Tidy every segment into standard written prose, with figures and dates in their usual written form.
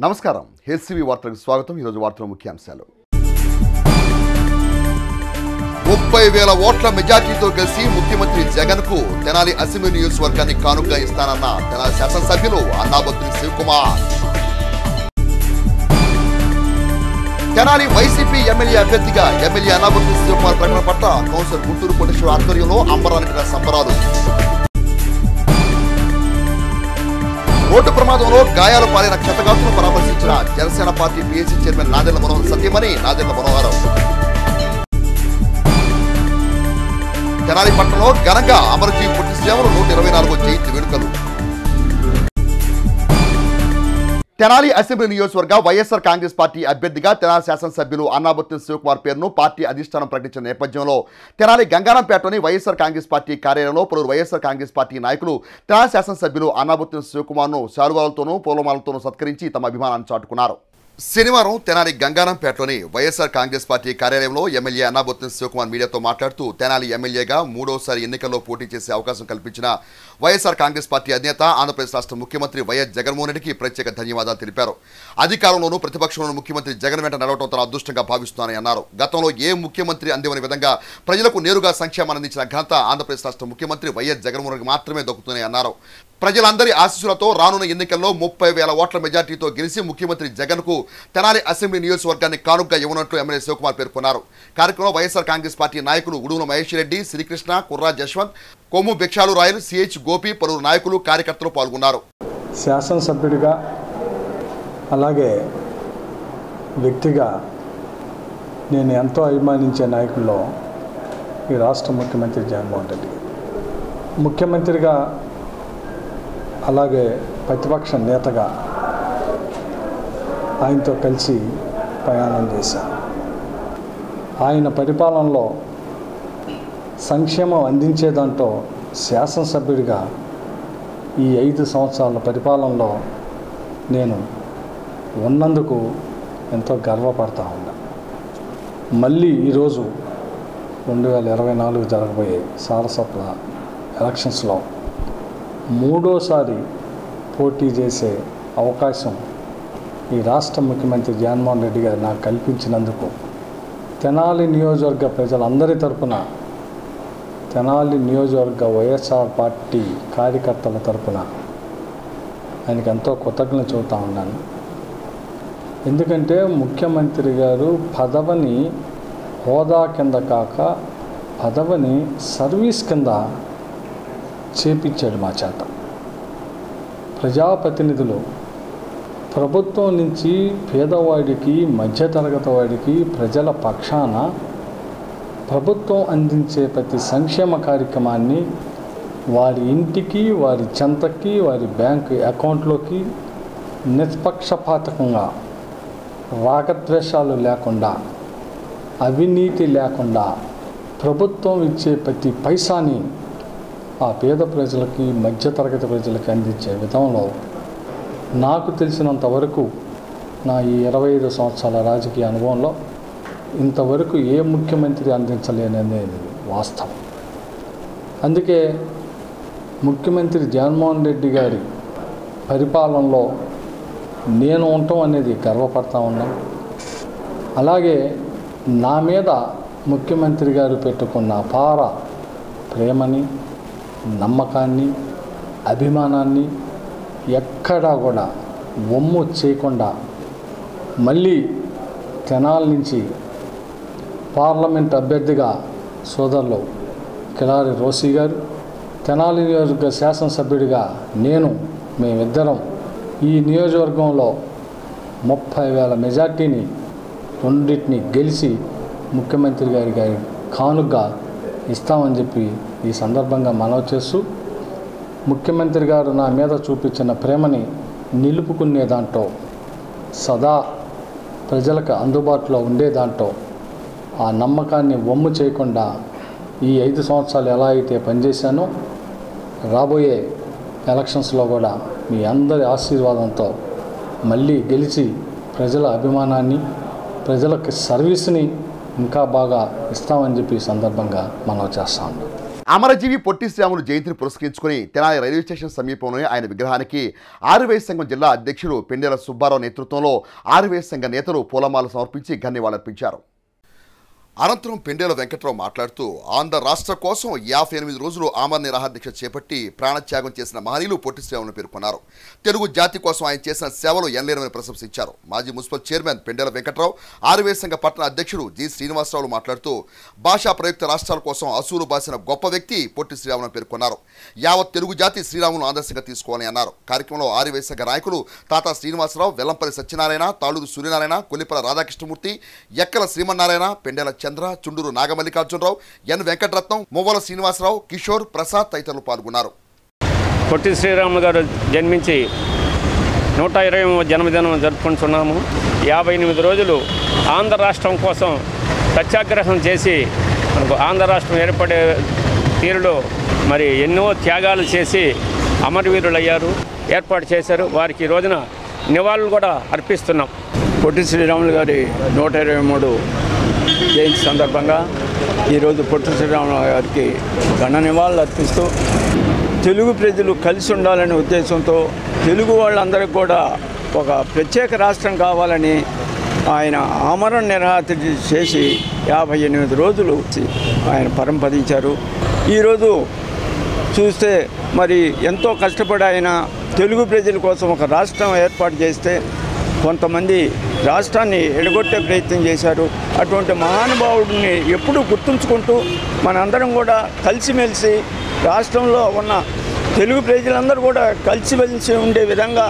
నమస్కారం హెచ్సివి వార్తలకు స్వాగతం। ఈ రోజు వార్తల ముఖ్యాంశాలు 30,000 ఓట్ల మెజార్టీతో కలిసి ముఖ్యమంత్రి జగన్ కు తెనాలి అసెంబ్లీ నియోజకవర్గాన్ని కానుకగా ఇస్తానన్న తెనాలి శాసనసభ్యులు అన్నాబత్తుని శివకుమార్। తెనాలి వైసీపీ ఎమ్మెల్యే అభ్యర్థిగా ఎమ్మెల్యే అన్నాబత్తుని శివకుమార్ ప్రకటన పట్ల కౌన్సిలర్ గుంటూరు కోటేశ్వర ఆధ్వర్యంలో అంబరానికి సంబరాలు। రోడ్డు ప్రమాదంలో గాయాలు పాలైన క్షతగాత్రులను పరామర్శించిన Janasena party PSC chairman Nadendla Manohar సతీమణి నాదెళ్ల మనోహరం। తెనాలి పట్టణంలో ఘనంగా అమరజీవి పొట్టి శ్రీరాములు 124వ జయంతి వేడుకలు। తెనాలి అసెంబ్లీ నియోజకవర్గ వైఎస్ఆర్ కాంగ్రెస్ పార్టీ అభ్యర్థిగా తెనాలి శాసనసభ్యులు అన్నాబత్తుని శివకుమార్ పేరును పార్టీ అధిష్టానం ప్రకటించిన నేపథ్యంలో తెనాలి గంగారంపేటలోని వైఎస్ఆర్ కాంగ్రెస్ పార్టీ కార్యాలయంలో పలువురు వైఎస్ఆర్ కాంగ్రెస్ పార్టీ నాయకులు తెనాలి శాసనసభ్యులు అన్నాబత్తుని శివకుమార్ను శాలువాలతోనూ పూలమాలతోనూ సత్కరించి తమ అభిమానాన్ని చాటుకున్నారు। శనివారం తెనాలి గంగారంపేటలోని వైఎస్ఆర్ కాంగ్రెస్ పార్టీ కార్యాలయంలో ఎమ్మెల్యే అన్నాబత్తుని శివకుమార్ మీడియాతో మాట్లాడుతూ తెనాలి ఎమ్మెల్యేగా మూడోసారి ఎన్నికల్లో పోటీ చేసే అవకాశం కల్పించిన వైఎస్ఆర్ కాంగ్రెస్ పార్టీ అధినేత ఆంధ్రప్రదేశ్ రాష్ట్ర ముఖ్యమంత్రి వైఎస్ జగన్మోహన్ రెడ్డికి ప్రత్యేక ధన్యవాదాలు తెలిపారు। అధికారంలోనూ ప్రతిపక్షంలోనూ ముఖ్యమంత్రి జగన్ వెంట నడవడం తన అదృష్టంగా భావిస్తున్నానని అన్నారు। గతంలో ఏ ముఖ్యమంత్రి అందివని విధంగా ప్రజలకు నేరుగా సంక్షేమాన్ని అందించిన ఘనత ఆంధ్రప్రదేశ్ రాష్ట్ర ముఖ్యమంత్రి వైఎస్ జగన్మోహన్ రెడ్డికి మాత్రమే దక్కుతుందని అన్నారు। ప్రజలందరి ఆశీస్సులతో రానున్న ఎన్నికల్లో 30,000 ఓట్ల మెజార్టీతో గెలిచి ముఖ్యమంత్రి జగన్ కు తెనాలి అసెంబ్లీ నియోజకవర్గాన్ని కానుకగా ఇవ్వనున్నట్లు ఎమ్మెల్యే శివకుమార్ పేర్కొన్నారు। కార్యక్రమంలో వైఎస్ఆర్ కాంగ్రెస్ పార్టీ నాయకులు ఉడుగుల మహేష్ రెడ్డి, శ్రీకృష్ణ, కుర్రా జశ్వంత్, కొమ్ము భిక్షాలు రాయలు, సిహెచ్ గోపి, పలువురు నాయకులు కార్యకర్తలు పాల్గొన్నారు। శాసనసభ్యుడిగా అలాగే వ్యక్తిగా నేను ఎంతో అభిమానించే నాయకుల్లో ఈ రాష్ట్ర ముఖ్యమంత్రి జగన్మోహన్ రెడ్డి, ముఖ్యమంత్రిగా అలాగే ప్రతిపక్ష నేతగా ఆయనతో కలిసి ప్రయాణం చేశాను। ఆయన పరిపాలనలో సంక్షేమం అందించే దాంట్లో శాసనసభ్యుడిగా ఈ 5 సంవత్సరాల పరిపాలనలో నేను ఉన్నందుకు ఎంతో గర్వపడతా ఉన్నా। మళ్ళీ ఈరోజు 2024 జరగబోయే సారస్వత ఎలక్షన్స్లో మూడోసారి పోటీ చేసే అవకాశం ఈ రాష్ట్ర ముఖ్యమంత్రి జగన్మోహన్ రెడ్డి గారు నాకు కల్పించినందుకు తెనాలి నియోజకవర్గ ప్రజలందరి తరపున, తెనాలి నియోజకవర్గ వైఎస్ఆర్ పార్టీ కార్యకర్తల తరపున ఆయనకు ఎంతో కృతజ్ఞతలు చెబుతూ ఉన్నాను। ఎందుకంటే ముఖ్యమంత్రి గారు పదవిని హోదా కింద కాక పదవిని సర్వీస్ కింద చేపించాడు మా చేత। ప్రజాప్రతినిధులు ప్రభుత్వం నుంచి పేదవాడికి, మధ్యతరగతి వాడికి, ప్రజల పక్షాన ప్రభుత్వం అందించే ప్రతి సంక్షేమ కార్యక్రమాన్ని వారి ఇంటికి, వారి చెంతకి, వారి బ్యాంకు అకౌంట్లోకి నిష్పక్షపాతకంగా, రాగద్వేషాలు లేకుండా, అవినీతి లేకుండా ప్రభుత్వం ఇచ్చే ప్రతి పైసాని ఆ పేద ప్రజలకి, మధ్యతరగతి ప్రజలకి అందించే విధంలో నాకు తెలిసినంత వరకు నా ఈ 25 సంవత్సరాల రాజకీయ అనుభవంలో ఇంతవరకు ఏ ముఖ్యమంత్రి అందించలేననేది వాస్తవం। అందుకే ముఖ్యమంత్రి జగన్మోహన్ రెడ్డి గారి పరిపాలనలో నేను ఉండటం అనేది గర్వపడతా ఉన్నాను। అలాగే నా మీద ముఖ్యమంత్రి గారు పెట్టుకున్న అపార ప్రేమని, నమ్మకాన్ని, అభిమానాన్ని ఎక్కడా కూడా వమ్ము చేయకుండా మళ్ళీ తెనాలి నుంచి పార్లమెంట్ అభ్యర్థిగా సోదరులు కిలారి రోసి గారు, తెనాలి నియోజకవర్గ శాసనసభ్యుడిగా మేమిద్దరం ఈ నియోజకవర్గంలో 30,000 మెజార్టీని రెండింటిని గెలిచి ముఖ్యమంత్రి గారి కానుకగా ఇస్తామని చెప్పి ఈ సందర్భంగా మనవి చేస్తూ, ముఖ్యమంత్రి గారు నా మీద చూపించిన ప్రేమని నిలుపుకునే దాంట్లో, సదా ప్రజలకు అందుబాటులో ఉండే దాంట్లో ఆ నమ్మకాన్ని వమ్ము చేయకుండా ఈ 5 సంవత్సరాలు ఎలా అయితే పనిచేశానో రాబోయే ఎలక్షన్స్లో కూడా మీ అందరి ఆశీర్వాదంతో మళ్ళీ గెలిచి ప్రజల అభిమానాన్ని, ప్రజలకు సర్వీస్ని ఇంకా బాగా ఇస్తామని చెప్పి ఈ సందర్భంగా మనం చేస్తా ఉన్నాం। అమరజీవి పొట్టి శ్రీరాములు జయంతిని పురస్కరించుకుని తెనాలి రైల్వే స్టేషన్ సమీపంలోని ఆయన విగ్రహానికి ఆర్యవైశ్య సంఘం జిల్లా అధ్యక్షుడు పెండెల సుబ్బారావు నేతృత్వంలో ఆర్యవైశ్య సంఘ నేతలు పూలమాల సమర్పించి ఘన్యవాళులర్పించారు. అనంతరం పెండెల వెంకట్రావు మాట్లాడుతూ ఆంధ్ర రాష్ట్ర కోసం 58 రోజులు ఆమరణ నిరాహార దీక్ష చేపట్టి ప్రాణత్యాగం చేసిన మహనీయులు పొట్టి శ్రీరాములు పేర్కొన్నారు. తెలుగు జాతి కోసం ఆయన చేసిన సేవలు ఎనలేనని ప్రశంసించారు. మాజీ మున్సిపల్ చైర్మన్ పెండెల వెంకట్రావు, ఆర్యవైశ్య సంఘ పట్టణ అధ్యక్షుడు జి శ్రీనివాసరావులు మాట్లాడుతూ భాషా ప్రయుక్త రాష్ట్రాల కోసం అసూలు బాసిన గొప్ప వ్యక్తి పొట్టి శ్రీరాములు పేర్కొన్నారు. యావత్ తెలుగు జాతి శ్రీరాములను ఆదర్శంగా తీసుకోవాలని అన్నారు. కార్యక్రమంలో ఆర్యవైశ్య సంఘ నాయకులు తాతా శ్రీనివాసరావు, వెల్లంపల్లి సత్యనారాయణ, తాళూరు సూర్యనారాయణ, కొల్లిపల రాధాకృష్ణమూర్తి, ఎక్కల శ్రీమన్నారాయణ, పెండెల చంద్ర, చుండూరు నాగమల్లికార్జునరావు, ఎన్ వెంకటరత్నం, మువ్వల శ్రీనివాసరావు, కిషోర్, ప్రసాద్ తదితరులు పాల్గొన్నారు. పొట్టి శ్రీరాములు గారు జన్మించి 120వ జన్మదినం జరుపుకుంటున్నాము. 58 రోజులు ఆంధ్ర రాష్ట్రం కోసం సత్యాగ్రహం చేసి మనకు ఆంధ్ర రాష్ట్రం ఏర్పడే తీరులో మరి ఎన్నో త్యాగాలు చేసి అమరవీరులయ్యారు, ఏర్పాటు చేశారు. వారికి ఈ రోజున నివాళులు కూడా అర్పిస్తున్నాం. పొట్టి శ్రీరాములు గారి 123 జయంతి సందర్భంగా ఈరోజు పొట్టి శ్రీరాములు గారికి ఘన నివాళులు అర్పిస్తూ తెలుగు ప్రజలు కలిసి ఉండాలనే ఉద్దేశంతో తెలుగు వాళ్ళందరికీ కూడా ఒక ప్రత్యేక రాష్ట్రం కావాలని ఆయన ఆమరణ నిరాహార చేసి 58 రోజులు ఆయన పరంపదించారు. ఈరోజు చూస్తే మరి ఎంతో కష్టపడి ఆయన తెలుగు ప్రజల కోసం ఒక రాష్ట్రం ఏర్పాటు చేస్తే కొంతమంది రాష్ట్రాన్ని ఎడగొట్టే ప్రయత్నం చేశారు. అటువంటి మహానుభావుడిని ఎప్పుడూ గుర్తుంచుకుంటూ మనందరం కూడా కలిసిమెలిసి రాష్ట్రంలో ఉన్న తెలుగు ప్రజలందరూ కూడా కలిసిమెలిసి ఉండే విధంగా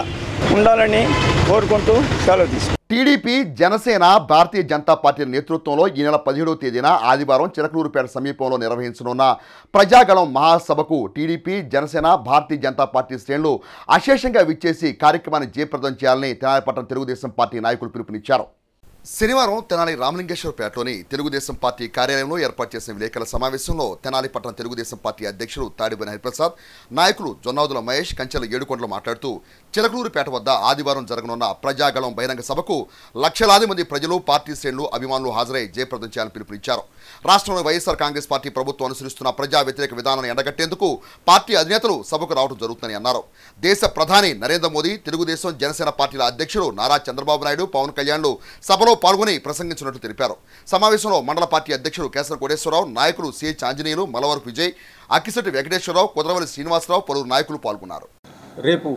ఉండాలని కోరుకుంటూ సెలవు తీసుకుంటాం. టీడీపీ, జనసేన, భారతీయ జనతా పార్టీ నేతృత్వంలో ఈ నెల 17వ తేదీన ఆదివారం చిలకలూరుపేట సమీపంలో నిర్వహించనున్న ప్రజాగళం మహాసభకు టీడీపీ, జనసేన, భారతీయ జనతా పార్టీ శ్రేణులు అశేషంగా విచ్చేసి కార్యక్రమాన్ని జయప్రదం చేయాలని తెనాలి పట్టణ తెలుగుదేశం పార్టీ నాయకులు పిలుపునిచ్చారు. శనివారం తెనాలి రామలింగేశ్వరపేటలోని తెలుగుదేశం పార్టీ కార్యాలయంలో ఏర్పాటు చేసిన విలేకరుల సమావేశంలో తెనాలి పట్టణ తెలుగుదేశం పార్టీ అధ్యక్షుడు తాడిబోయిన హరిప్రసాద్, నాయకులు జొన్నాదుల మహేష్, కంచెల ఏడుకొండలు మాట్లాడుతూ చిలకలూరుపేట వద్ద ఆదివారం జరగనున్న ప్రజాగళం బహిరంగ సభకు లక్షలాది మంది ప్రజలు, పార్టీ శ్రేణులు, అభిమానులు హాజరై జయప్రదం చేయాలని పిలుపునిచ్చారు. రాష్ట్రంలో వైఎస్ఆర్ కాంగ్రెస్ పార్టీ ప్రభుత్వం అనుసరిస్తున్న ప్రజా వ్యతిరేక విధానాన్ని ఎండగట్టేందుకు పార్టీ అధినేతలు సభకు రావడం జరుగుతుందని అన్నారు. దేశ ప్రధాని నరేంద్ర మోదీ, తెలుగుదేశం, జనసేన పార్టీల అధ్యక్షుడు నారా చంద్రబాబు నాయుడు, పవన్ కళ్యాణ్లు సభలో పాల్గొని ప్రసంగించినట్లు తెలిపారు. సమావేశంలో మండల పార్టీ అధ్యక్షుడు కేసర కోటేశ్వరరావు, నాయకులు సిహెచ్ ఆంజనేయులు, మలవరపు విజయ్, అక్కిశెట్టి వెంకటేశ్వరరావు, కుదరవల్లి శ్రీనివాసరావు, పలువురు నాయకులు పాల్గొన్నారు. రేపు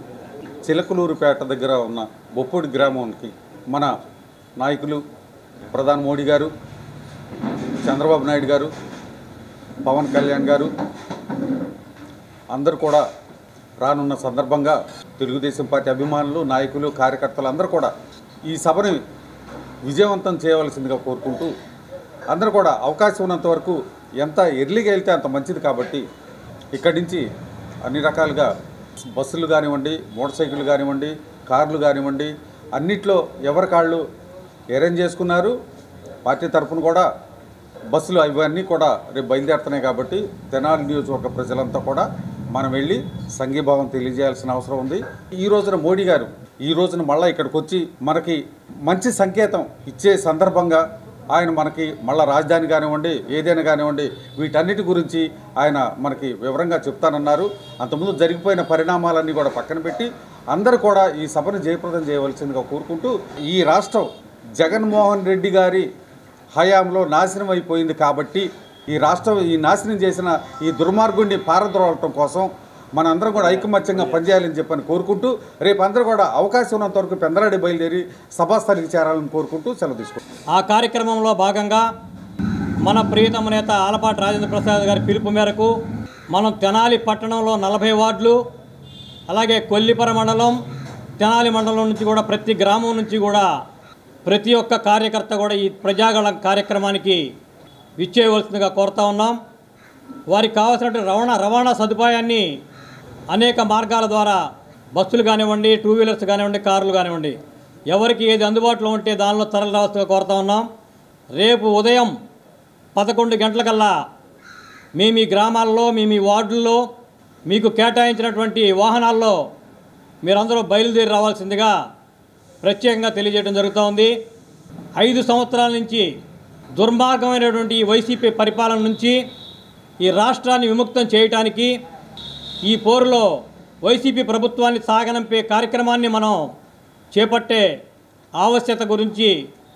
చిలకలూరుపేట దగ్గర ఉన్న బొప్పూడి గ్రామానికి మన నాయకులు ప్రధాని మోడీ గారు, చంద్రబాబు నాయుడు గారు, పవన్ కళ్యాణ్ గారు అందరూ కూడా రానున్న సందర్భంగా తెలుగుదేశం పార్టీ అభిమానులు, నాయకులు, కార్యకర్తలు అందరూ కూడా ఈ సభని విజయవంతం చేయవలసిందిగా కోరుకుంటూ అందరూ కూడా అవకాశం ఉన్నంత వరకు ఎంత ఎర్లీగా వెళ్తే అంత మంచిది. కాబట్టి ఇక్కడి నుంచి అన్ని రకాలుగా బస్సులు కానివ్వండి, మోటార్ సైకిళ్ళు కానివ్వండి, కార్లు కానివ్వండి, అన్నిట్లో ఎవరి కాళ్ళు అరేంజ్ చేసుకున్నారు. పార్టీ తరఫున కూడా బస్సులు ఇవన్నీ కూడా రేపు బయలుదేరుతున్నాయి. కాబట్టి తెనాలి నియోజకవర్గ ప్రజలంతా కూడా మనం వెళ్ళి సంఘీభావం తెలియజేయాల్సిన అవసరం ఉంది. ఈ రోజున మోడీ గారు ఈ రోజున మళ్ళీ ఇక్కడికి వచ్చి మనకి మంచి సంకేతం ఇచ్చే సందర్భంగా ఆయన మనకి మళ్ళీ రాజధాని కానివ్వండి, ఏదైనా కానివ్వండి, వీటన్నిటి గురించి ఆయన మనకి వివరంగా చెప్తానన్నారు. అంతకుముందు జరిగిపోయిన పరిణామాలన్నీ కూడా పక్కన పెట్టి అందరూ కూడా ఈ సభను జయప్రదం చేయవలసిందిగా కోరుకుంటూ, ఈ రాష్ట్రం జగన్మోహన్ రెడ్డి గారి హయాంలో నాశనం అయిపోయింది. కాబట్టి ఈ రాష్ట్రం ఈ నాశనం చేసిన ఈ దుర్మార్గుడిని పారద్రోలటం కోసం మనందరం కూడా ఐకమత్యంగా పనిచేయాలని చెప్పని కోరుకుంటూ రేపు అందరూ కూడా అవకాశం ఉన్నంత వరకు పెందలాడి బయలుదేరి సభాస్థలికి చేరాలని కోరుకుంటూ సెలవు తీసుకుంటాం. ఆ కార్యక్రమంలో భాగంగా మన ప్రియతమ నేత ఆలపాటి రాజేంద్ర ప్రసాద్ గారి పిలుపు మేరకు మనం తెనాలి పట్టణంలో 40 వార్డులు, అలాగే కొల్లిపర మండలం, తెనాలి మండలం నుంచి కూడా ప్రతి గ్రామం నుంచి కూడా ప్రతి ఒక్క కార్యకర్త కూడా ఈ ప్రజాగళ కార్యక్రమానికి విచ్చేయవలసిందిగా కోరుతా ఉన్నాం. వారికి కావాల్సినటువంటి రవాణా సదుపాయాన్ని అనేక మార్గాల ద్వారా బస్సులు కానివ్వండి, 2 వీలర్స్ కానివ్వండి, కార్లు కానివ్వండి, ఎవరికి ఏది అందుబాటులో ఉంటే దానిలో తరలి రావాల్సిందిగా కోరుతా ఉన్నాం. రేపు ఉదయం 11 గంటలకల్లా మీ గ్రామాల్లో, మీ వార్డుల్లో మీకు కేటాయించినటువంటి వాహనాల్లో మీరందరూ బయలుదేరి రావాల్సిందిగా ప్రత్యేకంగా తెలియజేయడం జరుగుతూ ఉంది. 5 సంవత్సరాల నుంచి దుర్మార్గమైనటువంటి వైసీపీ పరిపాలన నుంచి ఈ రాష్ట్రాన్ని విముక్తం చేయటానికి ఈ పోరులో వైసీపీ ప్రభుత్వాన్ని సాగనంపే కార్యక్రమాన్ని మనం చేపట్టే ఆవశ్యకత గురించి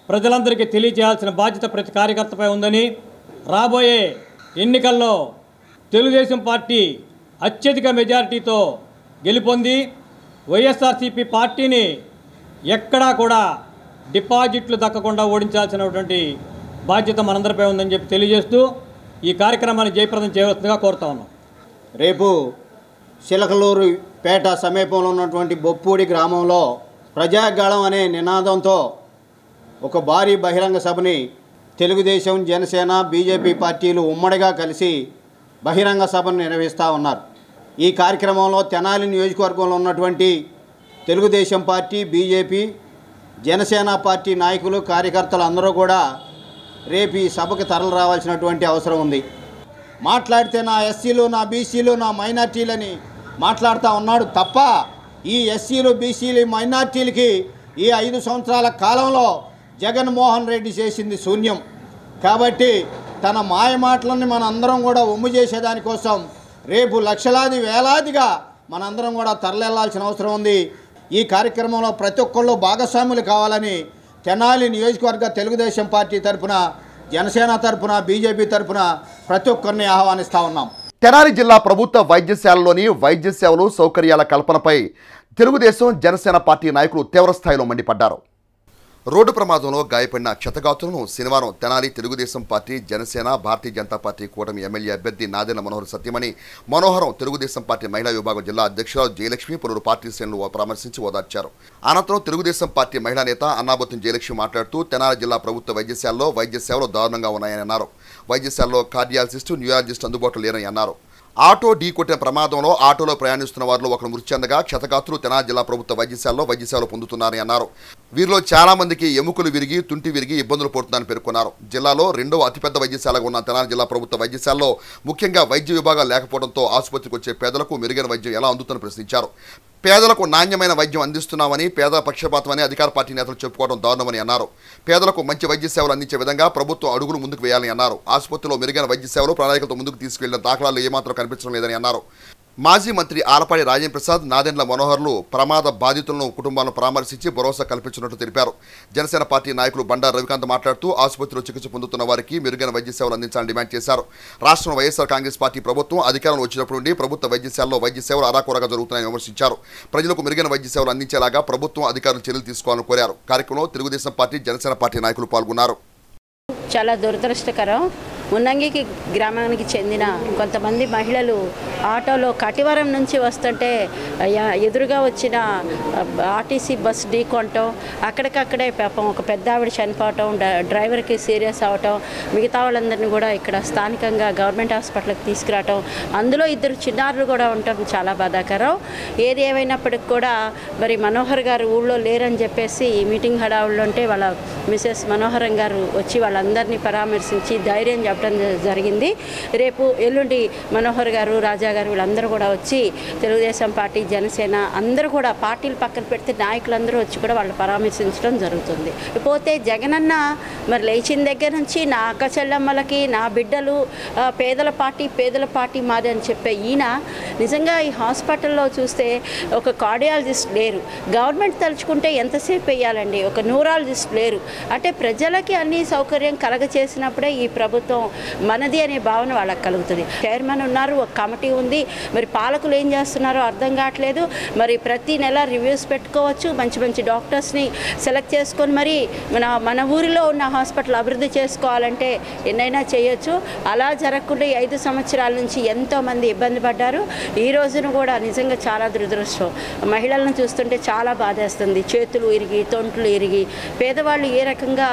ప్రజలందరికీ తెలియజేయాల్సిన బాధ్యత ప్రతి కార్యకర్తపై ఉందని, రాబోయే ఎన్నికల్లో తెలుగుదేశం పార్టీ అత్యధిక మెజారిటీతో గెలుపొంది వైఎస్ఆర్సీపీ పార్టీని ఎక్కడా కూడా డిపాజిట్లు దక్కకుండా ఓడించాల్సినటువంటి బాధ్యత మనందరిపై ఉందని చెప్పి తెలియజేస్తూ ఈ కార్యక్రమాన్ని జయప్రదం చేయవలసిందిగా కోరుతా ఉన్నాం. రేపు చిలకలూరు పేట సమీపంలో ఉన్నటువంటి బొప్పూడి గ్రామంలో ప్రజాగళం అనే నినాదంతో ఒక భారీ బహిరంగ సభని తెలుగుదేశం, జనసేన, బీజేపీ పార్టీలు ఉమ్మడిగా కలిసి బహిరంగ సభను నిర్వహిస్తూ ఉన్నారు. ఈ కార్యక్రమంలో తెనాలి నియోజకవర్గంలో ఉన్నటువంటి Telugu Desam party, BJP, Janasena party నాయకులు, కార్యకర్తలు అందరూ కూడా రేపు ఈ సభకు తరలి రావాల్సినటువంటి అవసరం ఉంది. మాట్లాడితే నా ఎస్సీలు, నా బీసీలు, నా మైనార్టీలని మాట్లాడుతూ ఉన్నాడు తప్ప ఈ ఎస్సీలు, బీసీలు, మైనార్టీలకి ఈ 5 సంవత్సరాల కాలంలో జగన్మోహన్ రెడ్డి చేసింది శూన్యం. కాబట్టి తన మాయ మాటలని మనందరం కూడా ఒమ్ము చేసేదానికోసం రేపు లక్షలాది వేలాదిగా మనందరం కూడా తరలిళ్లాల్సిన అవసరం ఉంది. ఈ కార్యక్రమంలో ప్రతి ఒక్కళ్ళు భాగస్వాములు కావాలని తెనాలి నియోజకవర్గ తెలుగుదేశం పార్టీ తరఫున, జనసేన తరఫున, బీజేపీ తరఫున ప్రతి ఒక్కరిని ఆహ్వానిస్తూ ఉన్నాం. తెనాలి జిల్లా ప్రభుత్వ వైద్యశాలలోని వైద్య సేవలు, సౌకర్యాల కల్పనపై తెలుగుదేశం, జనసేన పార్టీ నాయకులు తీవ్రస్థాయిలో మండిపడ్డారు. రోడ్డు ప్రమాదంలో గాయపడిన క్షతగాతులను శనివారం తెనాలి తెలుగుదేశం పార్టీ, జనసేన, భారతీయ జనతా పార్టీ కూటమి ఎమ్మెల్యే అభ్యర్థి నాదెండ్ల మనోహర్ సత్యమణి మనోహరం తెలుగుదేశం పార్టీ మహిళా విభాగం జిల్లా అధ్యక్షురాలు జయలక్ష్మి పలువురు పార్టీ శ్రేణులు పరామర్శించి ఓదార్చారు. అనంతరం తెలుగుదేశం పార్టీ మహిళా నేత అన్నాబత్తుని జయలక్ష్మి మాట్లాడుతూ తెనాలి జిల్లా ప్రభుత్వ వైద్యశాలలో వైద్య సేవలు దారుణంగా ఉన్నాయని అన్నారు. వైద్యశాలలో కార్డియాలజిస్టు, న్యూరాలజిస్టు అందుబాటులో లేరని అన్నారు. ఆటో ఢీకొట్టిన ప్రమాదంలో ఆటోలో ప్రయాణిస్తున్న వారిలో ఒకరు మృతి చెందగా క్షతగాత్రులు తెనాలి జిల్లా ప్రభుత్వ వైద్యశాలలో వైద్య సేవలు పొందుతున్నారని అన్నారు. వీరిలో చాలా మందికి ఎముకలు విరిగి, తుంటి విరిగి ఇబ్బందులు పడుతుందని పేర్కొన్నారు. జిల్లాలో 2వ అతిపెద్ద వైద్యశాలగా ఉన్న తెనాలి జిల్లా ప్రభుత్వ వైద్యశాలలో ముఖ్యంగా వైద్య విభాగాలు లేకపోవడంతో ఆసుపత్రికి వచ్చే పేదలకు మెరుగైన వైద్యం ఎలా అందుతుందని ప్రశ్నించారు. పేదలకు నాణ్యమైన వైద్యం అందిస్తున్నామని, పేద పక్షపాతమని అధికార పార్టీ నేతలు చెప్పుకోవడం దారుణమని అన్నారు. పేదలకు మంచి వైద్య సేవలు అందించే విధంగా ప్రభుత్వం అడుగులు ముందుకు వేయాలని అన్నారు. ఆసుపత్రిలో మెరుగైన వైద్య సేవలు ప్రణాళికలతో ముందుకు తీసుకెళ్లిన దాఖలాలు ఏమాత్రం కనిపించడం లేదని అన్నారు. మాజీ మంత్రి ఆలపాడి రాజేంద్ర ప్రసాద్, నాదెండ్ల మనోహర్లు ప్రమాద బాధితులను, కుటుంబాలను పరామర్శించి భరోసా కల్పించినట్టు తెలిపారు. జనసేన పార్టీ నాయకులు బండారు రవికాంత్ మాట్లాడుతూ ఆసుపత్రిలో చికిత్స పొందుతున్న వారికి మెరుగైన వైద్య సేవలు అందించాలని డిమాండ్ చేశారు. రాష్ట్రంలో వైఎస్ఆర్ కాంగ్రెస్ పార్టీ ప్రభుత్వం అధికారంలో వచ్చినప్పటి నుండి ప్రభుత్వ వైద్యశాలలో వైద్య సేవలు అరాకొరగా జరుగుతున్నాయని విమర్శించారు. ప్రజలకు మెరుగైన వైద్య సేవలు అందించేలాగా ప్రభుత్వం అధికారులు చర్యలు తీసుకోవాలని కోరారు. కార్యక్రమంలో తెలుగుదేశం పార్టీ, జనసేన పార్టీ నాయకులు పాల్గొన్నారు. చాలా దురదృష్టకరం. మున్నంగికి గ్రామానికి చెందిన కొంతమంది మహిళలు ఆటోలో కటివరం నుంచి వస్తుంటే ఎదురుగా వచ్చిన ఆర్టీసీ బస్ ఢీకొనటం, అక్కడికక్కడే పాపం ఒక పెద్ద ఆవిడ చనిపోవటం, డ్రైవర్కి సీరియస్ అవటం, మిగతా వాళ్ళందరినీ కూడా ఇక్కడ స్థానికంగా గవర్నమెంట్ హాస్పిటల్కి తీసుకురావటం, అందులో 2 చిన్నారులు కూడా ఉండటం చాలా బాధాకరం. ఏది ఏమైనప్పటికి కూడా మరి మనోహర్ గారు ఊళ్ళో లేరని చెప్పేసి మీటింగ్ హడావుల్లో ఉంటే వాళ్ళ మిసెస్ మనోహరం గారు వచ్చి వాళ్ళందరినీ పరామర్శించి ధైర్యం చెప్పడం జరిగింది. రేపు ఎల్లుండి మనోహర్ గారు, రాజా గారు వీళ్ళందరూ కూడా వచ్చి తెలుగుదేశం పార్టీ, జనసేన అందరూ కూడా పార్టీలు పక్కన పెడితే నాయకులందరూ వచ్చి కూడా వాళ్ళు పరామర్శించడం జరుగుతుంది. పోతే జగనన్న మరి లేచిన దగ్గర నుంచి నా అక్క చెల్లెమ్మలకి, నా బిడ్డలు పేదల పార్టీ మాది అని చెప్పే ఈయన నిజంగా ఈ హాస్పిటల్లో చూస్తే ఒక కార్డియాలజిస్ట్ లేరు. గవర్నమెంట్ తలుచుకుంటే ఎంతసేపు వేయాలండి, ఒక న్యూరాలజిస్ట్ లేరు. అంటే ప్రజలకి అన్ని సౌకర్యం కలగచేసినప్పుడే ఈ ప్రభుత్వం మనది అనే భావన వాళ్ళకి కలుగుతుంది. చైర్మన్ ఉన్నారు, ఒక కమిటీ ఉంది, మరి పాలకులు ఏం చేస్తున్నారో అర్థం కావట్లేదు. మరి ప్రతి నెల రివ్యూస్ పెట్టుకోవచ్చు, మంచి మంచి డాక్టర్స్ని సెలెక్ట్ చేసుకొని మరి మన ఊరిలో ఉన్న హాస్పిటల్ అభివృద్ధి చేసుకోవాలంటే ఎన్నైనా చేయొచ్చు. అలా జరగకుండా 5 సంవత్సరాల నుంచి ఎంతోమంది ఇబ్బంది పడ్డారు. ఈ రోజున కూడా నిజంగా చాలా దురదృష్టం. మహిళలను చూస్తుంటే చాలా బాధేస్తుంది. చేతులు ఇరిగి, తొంట్లు ఇరిగి, పేదవాళ్ళు ఏ రకంగా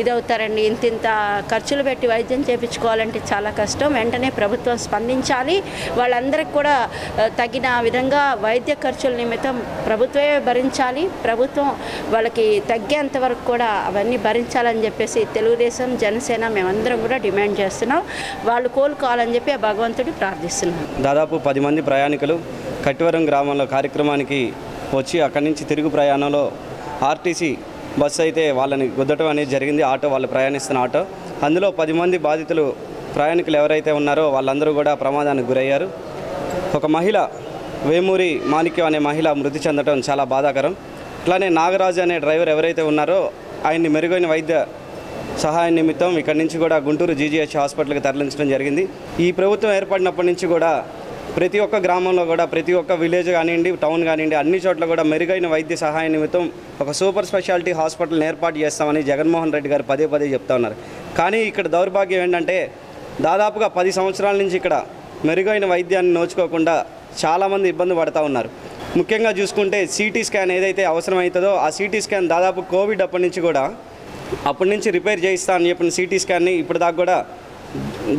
ఇదవుతారండి. ఇంత ఖర్చులు పెట్టి వైద్యం చేయించుకోవాలంటే చాలా కష్టం. వెంటనే ప్రభుత్వం స్పందించాలి. వాళ్ళందరికీ కూడా తగిన విధంగా వైద్య ఖర్చుల నిమిత్తం ప్రభుత్వమే భరించాలి. ప్రభుత్వం వాళ్ళకి తగ్గేంత వరకు కూడా అవన్నీ భరించాలని చెప్పేసి తెలుగుదేశం, జనసేన మేమందరం కూడా డిమాండ్ చేస్తున్నాం. వాళ్ళు కోలుకోవాలని చెప్పి ఆ భగవంతుడి ప్రార్థిస్తున్నాం. దాదాపు 10 మంది ప్రయాణికులు కట్టివరం గ్రామంలో కార్యక్రమానికి వచ్చి అక్కడి నుంచి తిరుగు ప్రయాణంలో ఆర్టీసీ బస్సు అయితే వాళ్ళని గుద్దటం అనేది జరిగింది. ఆటో, వాళ్ళు ప్రయాణిస్తున్న ఆటో, అందులో 10 మంది బాధితులు ప్రయాణికులు ఎవరైతే ఉన్నారో వాళ్ళందరూ కూడా ప్రమాదానికి గురయ్యారు. ఒక మహిళ వేమూరి మాణిక్యం అనే మహిళ మృతి చెందడం చాలా బాధాకరం. అట్లానే నాగరాజు అనే డ్రైవర్ ఎవరైతే ఉన్నారో ఆయన్ని మెరుగైన వైద్య సహాయం నిమిత్తం ఇక్కడి నుంచి కూడా గుంటూరు జీజీహెచ్ హాస్పిటల్కి తరలించడం జరిగింది. ఈ ప్రభుత్వం ఏర్పడినప్పటి నుంచి కూడా ప్రతి ఒక్క గ్రామంలో కూడా ప్రతి ఒక్క విలేజ్ కానివ్వండి, టౌన్ కానివ్వండి, అన్ని చోట్ల కూడా మెరుగైన వైద్య సహాయం నిమిత్తం ఒక సూపర్ స్పెషాలిటీ హాస్పిటల్ని ఏర్పాటు చేస్తామని జగన్మోహన్ రెడ్డి గారు పదే పదే చెప్తా ఉన్నారు. కానీ ఇక్కడ దౌర్భాగ్యం ఏంటంటే దాదాపుగా 10 సంవత్సరాల నుంచి ఇక్కడ మెరుగైన వైద్యాన్ని నోచుకోకుండా చాలామంది ఇబ్బంది పడుతూ ఉన్నారు. ముఖ్యంగా చూసుకుంటే సిటీ స్కాన్ ఏదైతే అవసరమవుతుందో ఆ సిటీ స్కాన్ దాదాపు కోవిడ్ అప్పటి నుంచి రిపేర్ చేయిస్తా అని చెప్పిన సిటీ స్కాన్ని ఇప్పుడు దాకా కూడా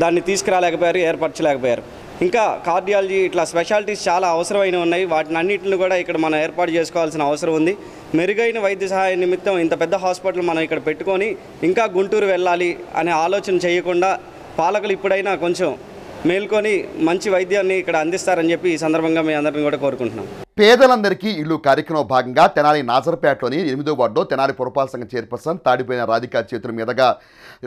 దాన్ని తీసుకురాలేకపోయారు, ఏర్పరచలేకపోయారు. ఇంకా కార్డియాలజీ ఇట్లా స్పెషాలిటీస్ చాలా అవసరమైన ఉన్నాయి. వాటిని అన్నింటిని కూడా ఇక్కడ మనం ఏర్పాటు చేసుకోవాల్సిన అవసరం ఉంది. మెరుగైన వైద్య సహాయ నిమిత్తం ఇంత పెద్ద హాస్పిటల్ మనం ఇక్కడ పెట్టుకొని ఇంకా గుంటూరు వెళ్ళాలి అనే ఆలోచన చేయకుండా పాలకులు ఇప్పుడైనా కొంచెం మేల్కొని మంచి వైద్యాన్ని ఇక్కడ అందిస్తారని చెప్పి ఈ సందర్భంగా మీ అందరిని కూడా కోరుకుంటున్నాం. పేదలందరికీ ఇల్లు కార్యక్రమం భాగంగా తెనాలి నాజర్పేటలోని 8వ వార్డులో తెనాలి పురపాలక సంఘ చైర్పర్సన్ తాడిపోయిన రాధిక చేతుల మీదుగా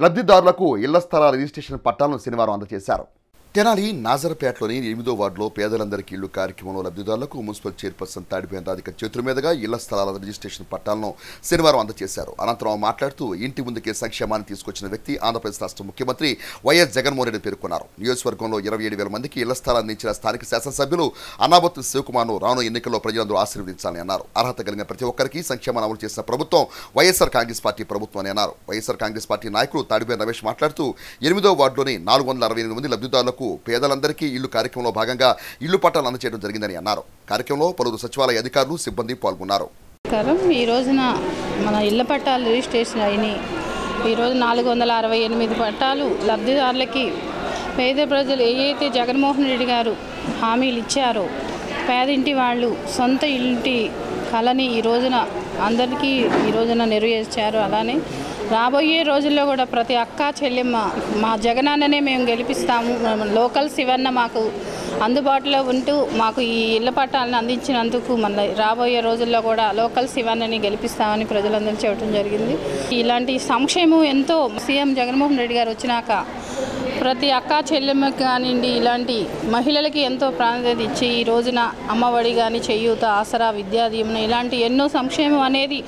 లబ్ధిదారులకు ఇళ్ల స్థలాల రిజిస్ట్రేషన్ పట్టాలను శనివారం అందజేశారు. తెనాలి నాజర్పేటలోని 8వ వార్డులో పేదలందరికీ ఇల్లు కార్యక్రమంలో లబ్ధిదారులకు మున్సిపల్ చైర్పర్సన్ తాడిపోయిన రాధిక చేతుల మీదుగా ఇళ్ల స్థలాల రిజిస్ట్రేషన్ పట్టాలను శనివారం అందజేశారు. అనంతరం మాట్లాడుతూ ఇంటి ముందుకే సంక్షేమాన్ని తీసుకొచ్చిన వ్యక్తి ఆంధ్రప్రదేశ్ రాష్ట్ర ముఖ్యమంత్రి వైఎస్ జగన్మోహన్ రెడ్డి పేర్కొన్నారు. నియోజకవర్గంలో 27,000 మందికి ఇళ్ల స్థలాన్ని ఇచ్చిన స్థానిక శాసనసభ్యులు అన్నాబత్తి శివకుమార్ను రాను ఎన్నికల్లో ప్రజలందరూ ఆశీర్వదించాలని అన్నారు. అర్హత కలిగిన ప్రతి ఒక్కరికి సంక్షేమాన్ని అమలు చేసిన ప్రభుత్వం వైఎస్ఆర్ కాంగ్రెస్ పార్టీ ప్రభుత్వం అని అన్నారు. వైఎస్ఆర్ కాంగ్రెస్ పార్టీ నాయకులు తాడిపోయిన రమేష్ మాట్లాడుతూ 8వ వార్డులోని 468 మంది లబ్ధిదారులకు పేదలందరికీ ఇల్లు కార్యక్రమంలో భాగంగా ఇల్లు పట్టాలు అందజేయడం జరిగిందని అన్నారు. కార్యక్రమంలో పలువురు సచివాలయ అధికారులు సిబ్బంది పాల్గొన్నారు. ఈ రోజున మన ఇళ్ల పట్టాలు రిజిస్ట్రేషన్ అయినాయి. ఈరోజు 468 పట్టాలు లబ్ధిదారులకి పేద ప్రజలు ఏదైతే జగన్మోహన్ రెడ్డి గారు హామీలు ఇచ్చారో పేదింటి వాళ్ళు సొంత ఇంటి కళని ఈ రోజున అందరికీ ఈ రోజున నెరవేర్చారు. అలానే రాబోయే రోజుల్లో కూడా ప్రతి అక్క చెల్లెమ్మ మా జగనన్ననే మేము గెలిపిస్తాము, లోకల్ శివన్న మాకు అందుబాటులో ఉంటూ మాకు ఈ ఇళ్ల పట్టాలను అందించినందుకు మన రాబోయే రోజుల్లో కూడా లోకల్ శివన్నని గెలిపిస్తామని ప్రజలందరూ చెప్పడం జరిగింది. ఇలాంటి సంక్షేమం ఎంతో సీఎం జగన్మోహన్ రెడ్డి గారు వచ్చినాక ప్రతి అక్క చెల్లెమ్మకి కానివ్వండి ఇలాంటి మహిళలకి ఎంతో ప్రాధాన్యత ఇచ్చి ఈ రోజున అమ్మఒడి కానీ చేయూత ఆసరా విద్యా దీవెన ఇలాంటి ఎన్నో సంక్షేమం అనేది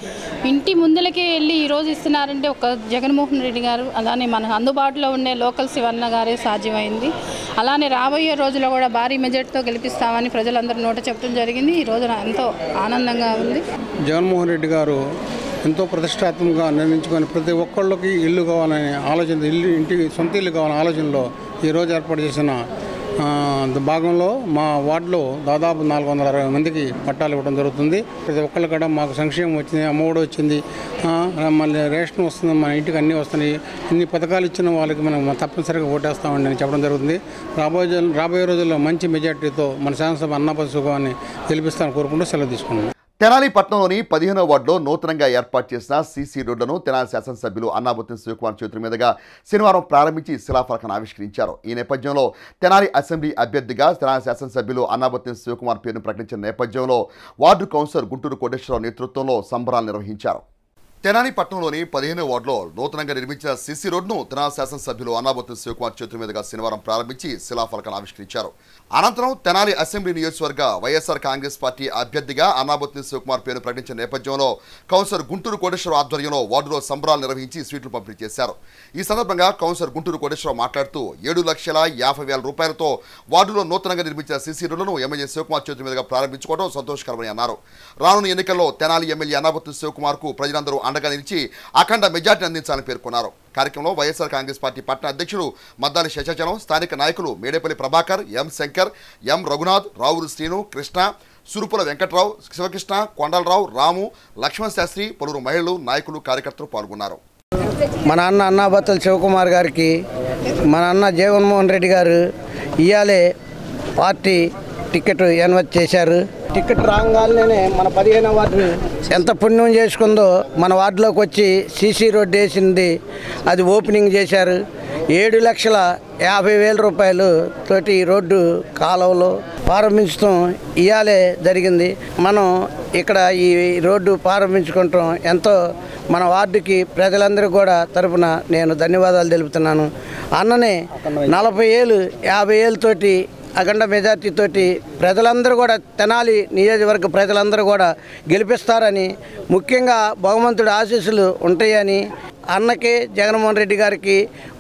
ఇంటి ముందులకే వెళ్ళి ఈరోజు ఇస్తున్నారంటే ఒక జగన్మోహన్ రెడ్డి గారు అలానే మన అందుబాటులో ఉండే లోకల్ శివన్న గారే సాధ్యమైంది. అలానే రాబోయే రోజుల్లో కూడా భారీ మెజార్టీతో గెలిపిస్తామని ప్రజలందరూ నోట చెప్పడం జరిగింది. ఈ రోజున ఎంతో ఆనందంగా ఉంది. జగన్మోహన్ రెడ్డి గారు ఎంతో ప్రతిష్టాత్మకంగా నిర్ణయించుకొని ప్రతి ఒక్కళ్ళకి ఇల్లు కావాలనే ఆలోచన, ఇంటికి సొంత ఇల్లు కావాలనే ఆలోచనలో ఈరోజు ఏర్పాటు చేసిన భాగంలో మా వార్డులో దాదాపు 460 మందికి పట్టాలు ఇవ్వడం జరుగుతుంది. ప్రతి ఒక్కళ్ళు కూడా మాకు సంక్షేమం వచ్చింది, అమ్మఒడి వచ్చింది, మళ్ళీ రేషన్ వస్తుంది, మన ఇంటికి అన్నీ వస్తున్నాయి, ఇన్ని పథకాలు ఇచ్చిన వాళ్ళకి మనం తప్పనిసరిగా ఓటేస్తామని చెప్పడం జరుగుతుంది. రాబోయే రోజుల్లో మంచి మెజార్టీతో మన శాసనసభ అన్నాబత్తి శివకుమార్ని గెలిపిస్తామని కోరుకుంటూ సెలవు తీసుకున్నాం. తెనాలి పట్టణంలోని 15వ వార్డులో నూతనంగా ఏర్పాటు చేసిన సీసీ రోడ్డును తెనాలి శాసనసభ్యులు అన్నాబత్తి శివకుమార్ చేతుల మీదుగా శనివారం ప్రారంభించి శిలాఫలకాన్ని ఆవిష్కరించారు. ఈ నేపథ్యంలో తెనాలి అసెంబ్లీ అభ్యర్థిగా తెనాలి శాసనసభ్యులు అన్నాబత్తి శివకుమార్ పేరును ప్రకటించిన నేపథ్యంలో వార్డు కౌన్సిలర్ గుంటూరు కోటేశ్వరరావు నేతృత్వంలో సంబరాలు నిర్వహించారు. తెనాలి పట్టణంలోని 15వ వార్డులో నూతనంగా నిర్మించిన సీసీ రోడ్డును తెనాలి శాసనసభ్యులు అన్నాబత్తి శివకుమార్ చేతుల మీదుగా శనివారం ప్రారంభించి శిలాఫలకాన్ని ఆవిష్కరించారు. అనంతరం తెనాలి అసెంబ్లీ నియోజకవర్గ వైఎస్ఆర్ కాంగ్రెస్ పార్టీ అభ్యర్థిగా అన్నాబత్తి శివకుమార్ పేరు ప్రకటించిన నేపథ్యంలో కౌన్సిలర్ గుంటూరు కోటేశ్వరరావు ఆధ్వర్యంలో వార్డులో సంబరాలు నిర్వహించి స్వీట్లు పంపిణీ చేశారు. ఈ సందర్భంగా కౌన్సిలర్ గుంటూరు కోటేశ్వరరావు మాట్లాడుతూ 7,50,000 రూపాయలతో వార్డులో నూతనంగా నిర్మించిన సీసీ రోడ్డును ఎమ్మెల్యే శివకుమార్ చేతుల మీదుగా ప్రారంభించుకోవడం సంతోషకరమని అన్నారు. రానున్న ఎన్నికల్లో తెనాలి ఎమ్మెల్యే అన్నాబత్తి శివకుమార్కు ప్రజలందరూ అండగా నిలిచి అఖండ మెజార్టీ అందించాలని పేర్కొన్నారు. కార్యక్రమంలో వైఎస్ఆర్ కాంగ్రెస్ పార్టీ పట్టణ అధ్యక్షుడు మద్దాలి శేషాచలం, స్థానిక నాయకులు మేడేపల్లి ప్రభాకర్, ఎం శంకర్, ఎం రఘునాథ్, రావురు శ్రీను, కృష్ణ, సురుపుల వెంకట్రావు, శివకృష్ణ, కొండలరావు, రాము, లక్ష్మణ్ శాస్త్రి, పలువురు మహిళలు, నాయకులు, కార్యకర్తలు పాల్గొన్నారు. మన అన్న అన్నాబత్తుల శివకుమార్ గారికి మన అన్న జగన్మోహన్ రెడ్డి గారు ఇయాలే పార్టీ టికెట్ ఎన్వచ్ చేశారు. టికెట్ రాగానే మన 15వ వార్డు ఎంత పుణ్యం చేసుకుందో మన వార్డులోకి వచ్చి సీసీ రోడ్డు వేసింది, అది ఓపెనింగ్ చేశారు. 7,50,000 రూపాయలు తోటి రోడ్డు కాలువలో ప్రారంభించడం ఇయాలే జరిగింది. మనం ఇక్కడ ఈ రోడ్డు ప్రారంభించుకుంటాం ఎంతో మన వార్డుకి ప్రజలందరూ కూడా తరపున నేను ధన్యవాదాలు తెలుపుతున్నాను. అన్ననే 40 ఏళ్ళు 50 ఏళ్ళతోటి అఖండ మెజార్టీతోటి ప్రజలందరూ కూడా తెనాలి నియోజకవర్గ ప్రజలందరూ కూడా గెలిపిస్తారని, ముఖ్యంగా భగవంతుడి ఆశీస్సులు ఉంటాయని, అన్నకి జగన్మోహన్ రెడ్డి గారికి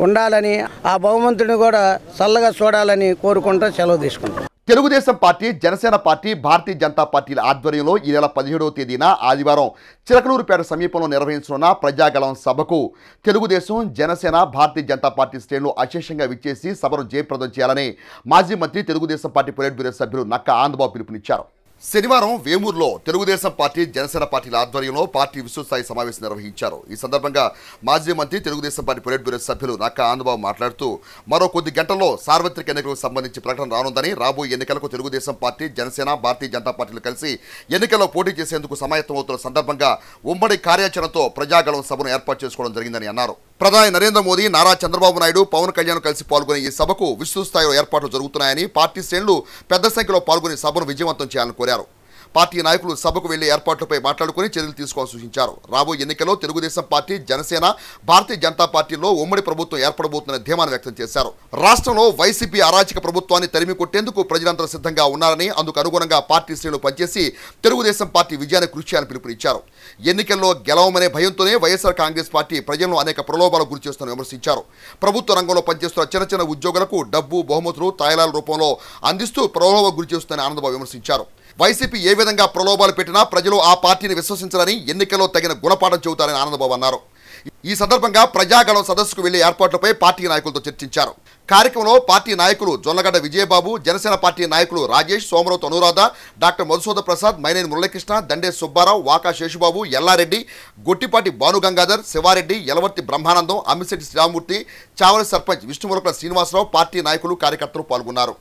ఉండాలని, ఆ భగవంతుడిని కూడా చల్లగా చూడాలని కోరుకుంటూ సెలవు తీసుకుంటాం. తెలుగుదేశం పార్టీ, జనసేన పార్టీ, భారతీయ జనతా పార్టీల ఆధ్వర్యంలో ఈ నెల 17వ తేదీన ఆదివారం చిలకలూరుపేట సమీపంలో నిర్వహించనున్న ప్రజాగళం సభకు తెలుగుదేశం, జనసేన, భారతీయ జనతా పార్టీ శ్రేణులు అశేషంగా విచ్చేసి సభను జయప్రదం చేయాలని మాజీ మంత్రి, తెలుగుదేశం పార్టీ పొలిట్ బ్యూరో సభ్యులు నక్కా ఆనందబాబు పిలుపునిచ్చారు. శనివారం వేమూరులో తెలుగుదేశం పార్టీ, జనసేన పార్టీల ఆధ్వర్యంలో పార్టీ విస్తృతస్థాయి సమావేశం నిర్వహించారు. ఈ సందర్భంగా మాజీ మంత్రి, తెలుగుదేశం పార్టీ పొలిట్ బ్యూరో సభ్యులు నక్కా ఆనందబాబు మాట్లాడుతూ మరో కొద్ది గంటల్లో సార్వత్రిక ఎన్నికలకు సంబంధించి ప్రకటన రానుందని, రాబోయే ఎన్నికలకు తెలుగుదేశం పార్టీ, జనసేన, భారతీయ జనతా పార్టీలు కలిసి ఎన్నికల్లో పోటీ చేసేందుకు సమాయత్తమవుతున్న సందర్భంగా ఉమ్మడి కార్యాచరణతో ప్రజాగళం సభను ఏర్పాటు చేసుకోవడం జరిగిందని అన్నారు. ప్రధాని నరేంద్ర మోదీ, నారా చంద్రబాబు నాయుడు, పవన్ కళ్యాణ్ కలిసి పాల్గొనే ఈ సభకు విస్తృత స్థాయిలో ఏర్పాట్లు జరుగుతున్నాయని, పార్టీ శ్రేణులు పెద్ద సంఖ్యలో పాల్గొని సభను విజయవంతం చేయాలని కోరారు. పార్టీ నాయకులు సభకు వెళ్లి ఏర్పాట్లపై మాట్లాడుకుని చర్యలు తీసుకోవాలని సూచించారు. రాబోయే ఎన్నికల్లో తెలుగుదేశం పార్టీ, జనసేన, భారతీయ జనతా పార్టీల్లో ఉమ్మడి ప్రభుత్వం ఏర్పడబోతుందని ధీమాను వ్యక్తం చేశారు. రాష్ట్రంలో వైసీపీ అరాచక ప్రభుత్వాన్ని తరిమి కొట్టేందుకు ప్రజలందరూ సిద్ధంగా ఉన్నారని, అందుకు అనుగుణంగా పార్టీ శ్రేణులు పనిచేసి తెలుగుదేశం పార్టీ విజయాన్ని కృషి చేయాలని పిలుపునిచ్చారు. ఎన్నికల్లో గెలవమనే భయంతోనే వైఎస్ఆర్ కాంగ్రెస్ పార్టీ ప్రజలను అనేక ప్రలోభాలకు గురిచేస్తుందని విమర్శించారు. ప్రభుత్వ రంగంలో పనిచేస్తున్న చిన్న ఉద్యోగులకు డబ్బు, బహుమతులు, తాయిలాల రూపంలో అందిస్తూ ప్రలోభాలకు గురిచేస్తుందని ఆనందబాబు విమర్శించారు. వైసీపీ ఏ విధంగా ప్రలోభాలు పెట్టినా ప్రజలు ఆ పార్టీని విశ్వసించాలని, ఎన్నికల్లో తగిన గుణపాఠం చెబుతారని ఆనందబాబు అన్నారు. ఈ సందర్భంగా ప్రజాగళం సదస్సుకు వెళ్లే ఏర్పాట్లపై పార్టీ నాయకులతో చర్చించారు. కార్యక్రమంలో పార్టీ నాయకులు జొన్నగడ్డ విజయబాబు, జనసేన పార్టీ నాయకులు రాజేష్, సోమరావు అనురాధ, డాక్టర్ మధుసూదన్ ప్రసాద్, మైనేని మురళీకృష్ణ, దండే సుబ్బారావు, వాకా శేషుబాబు, ఎల్లారెడ్డి, గొట్టిపాటి భానుగంగాధర్, శివారెడ్డి, యలవర్తి బ్రహ్మానందం, అమ్మిశెట్టి శ్రీరామూర్తి, చావలి సర్పంచ్ విష్ణుములకల శ్రీనివాసరావు, పార్టీ నాయకులు, కార్యకర్తలు పాల్గొన్నారు.